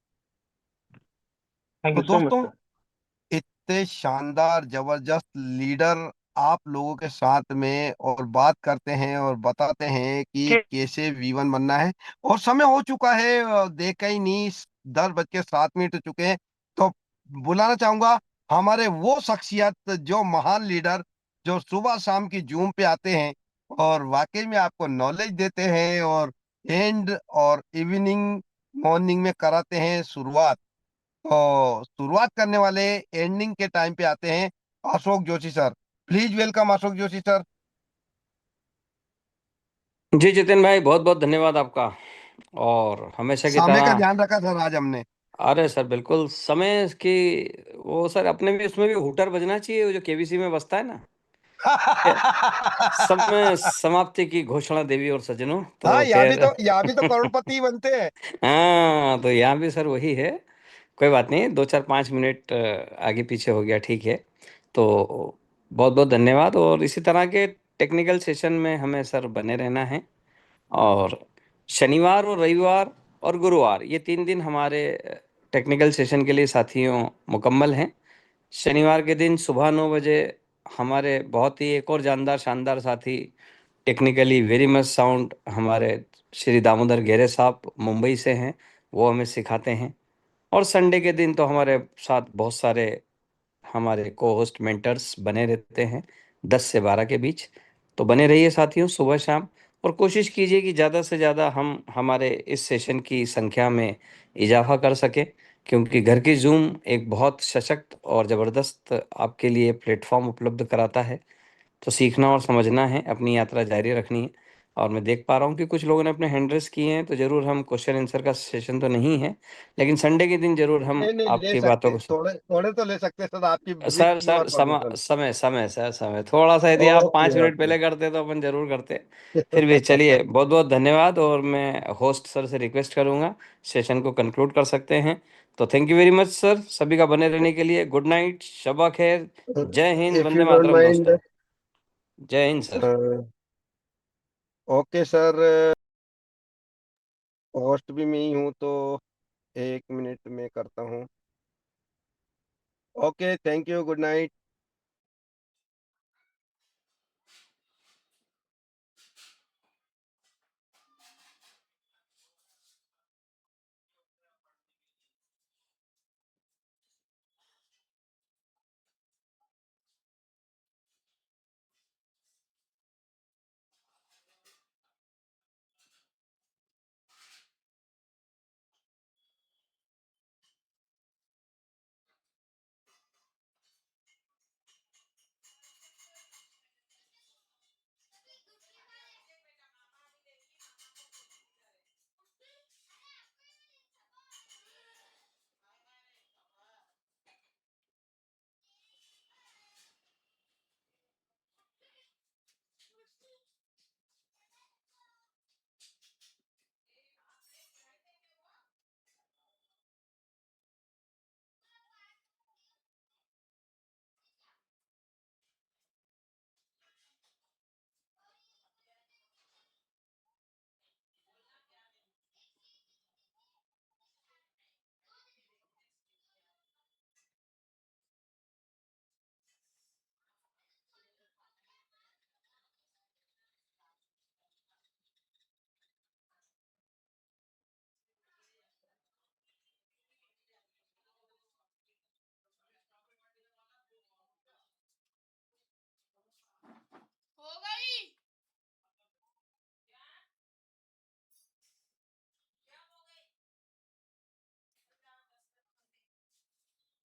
Thank तो यू सो मच दोस्तों, सर। इतने शानदार जबरदस्त लीडर आप लोगों के साथ में और बात करते हैं और बताते हैं कि कैसे वीवन बनना है। और समय हो चुका है, देखा ही नहीं, 10:07 हो चुके हैं। तो बुलाना चाहूंगा हमारे वो शख्सियत, जो महान लीडर, जो सुबह शाम की जूम पे आते हैं और वाकई में आपको नॉलेज देते हैं, और एंड और इवनिंग मॉर्निंग में कराते हैं शुरुआत। तो शुरुआत करने वाले एंडिंग के टाइम पे आते हैं Ashok Joshi sir. Please welcome Ashok Joshi sir. जी जितिन भाई, बहुत बहुत धन्यवाद आपका। और हमेशा की समय का तरह, ध्यान रखा सर आज हमने। अरे सर बिल्कुल समय की, वो सर अपने भी उसमें भी हुटर बजना चाहिए, वो जो केबीसी में बजता है ना, ये समय समाप्ति की घोषणा देवी और सजनों, हाँ, तो खैर यहाँ भी तो करोड़पति बनते हैं। हाँ, तो यहाँ भी सर वही है। कोई बात नहीं, 2 4 5 मिनट आगे पीछे हो गया, ठीक है। तो बहुत बहुत धन्यवाद, और इसी तरह के टेक्निकल सेशन में हमें सर बने रहना है। और शनिवार और रविवार और गुरुवार, ये 3 दिन हमारे टेक्निकल सेशन के लिए साथियों मुकम्मल हैं। शनिवार के दिन सुबह 9 बजे हमारे बहुत ही एक और जानदार शानदार साथी, टेक्निकली वेरी मच साउंड, हमारे श्री दामोदर घेरे साहब मुंबई से हैं, वो हमें सिखाते हैं। और संडे के दिन तो हमारे साथ बहुत सारे हमारे को होस्ट मेंटर्स बने रहते हैं, 10 से 12 के बीच। तो बने रहिए साथियों, सुबह शाम। और कोशिश कीजिए कि ज़्यादा से ज़्यादा हम हमारे इस सेशन की संख्या में इजाफा कर सकें, क्योंकि घर की जूम एक बहुत सशक्त और ज़बरदस्त आपके लिए प्लेटफॉर्म उपलब्ध कराता है। तो सीखना और समझना है, अपनी यात्रा जारी रखनी है। और मैं देख पा रहा हूँ कि कुछ लोगों ने अपने हैंड रेज़ किए हैं, तो ज़रूर हम क्वेश्चन आंसर का सेशन तो नहीं है, लेकिन संडे के दिन ज़रूर हम नहीं नहीं, ले आपकी बातों सकते, को थोड़े थोड़े तो ले सकते सर, आपकी with sir your sir permission. समय समय सर समय थोड़ा सा, यदि आप ओके 5 मिनट ओके। पहले करते तो अपन जरूर करते। फिर भी चलिए, बहुत बहुत धन्यवाद, और मैं होस्ट सर से रिक्वेस्ट करूंगा सेशन को कंक्लूड कर सकते हैं। तो thank you very much sir, सभी का बने रहने के लिए। गुड नाइट, शबा खैर, जय Hind, if Vande you don't Mataram mind, दोस्तों। जय Hind sir. Okay sir, host भी मैं ही हूँ तो 1 मिनट में करता हूँ। Okay, thank you, good night.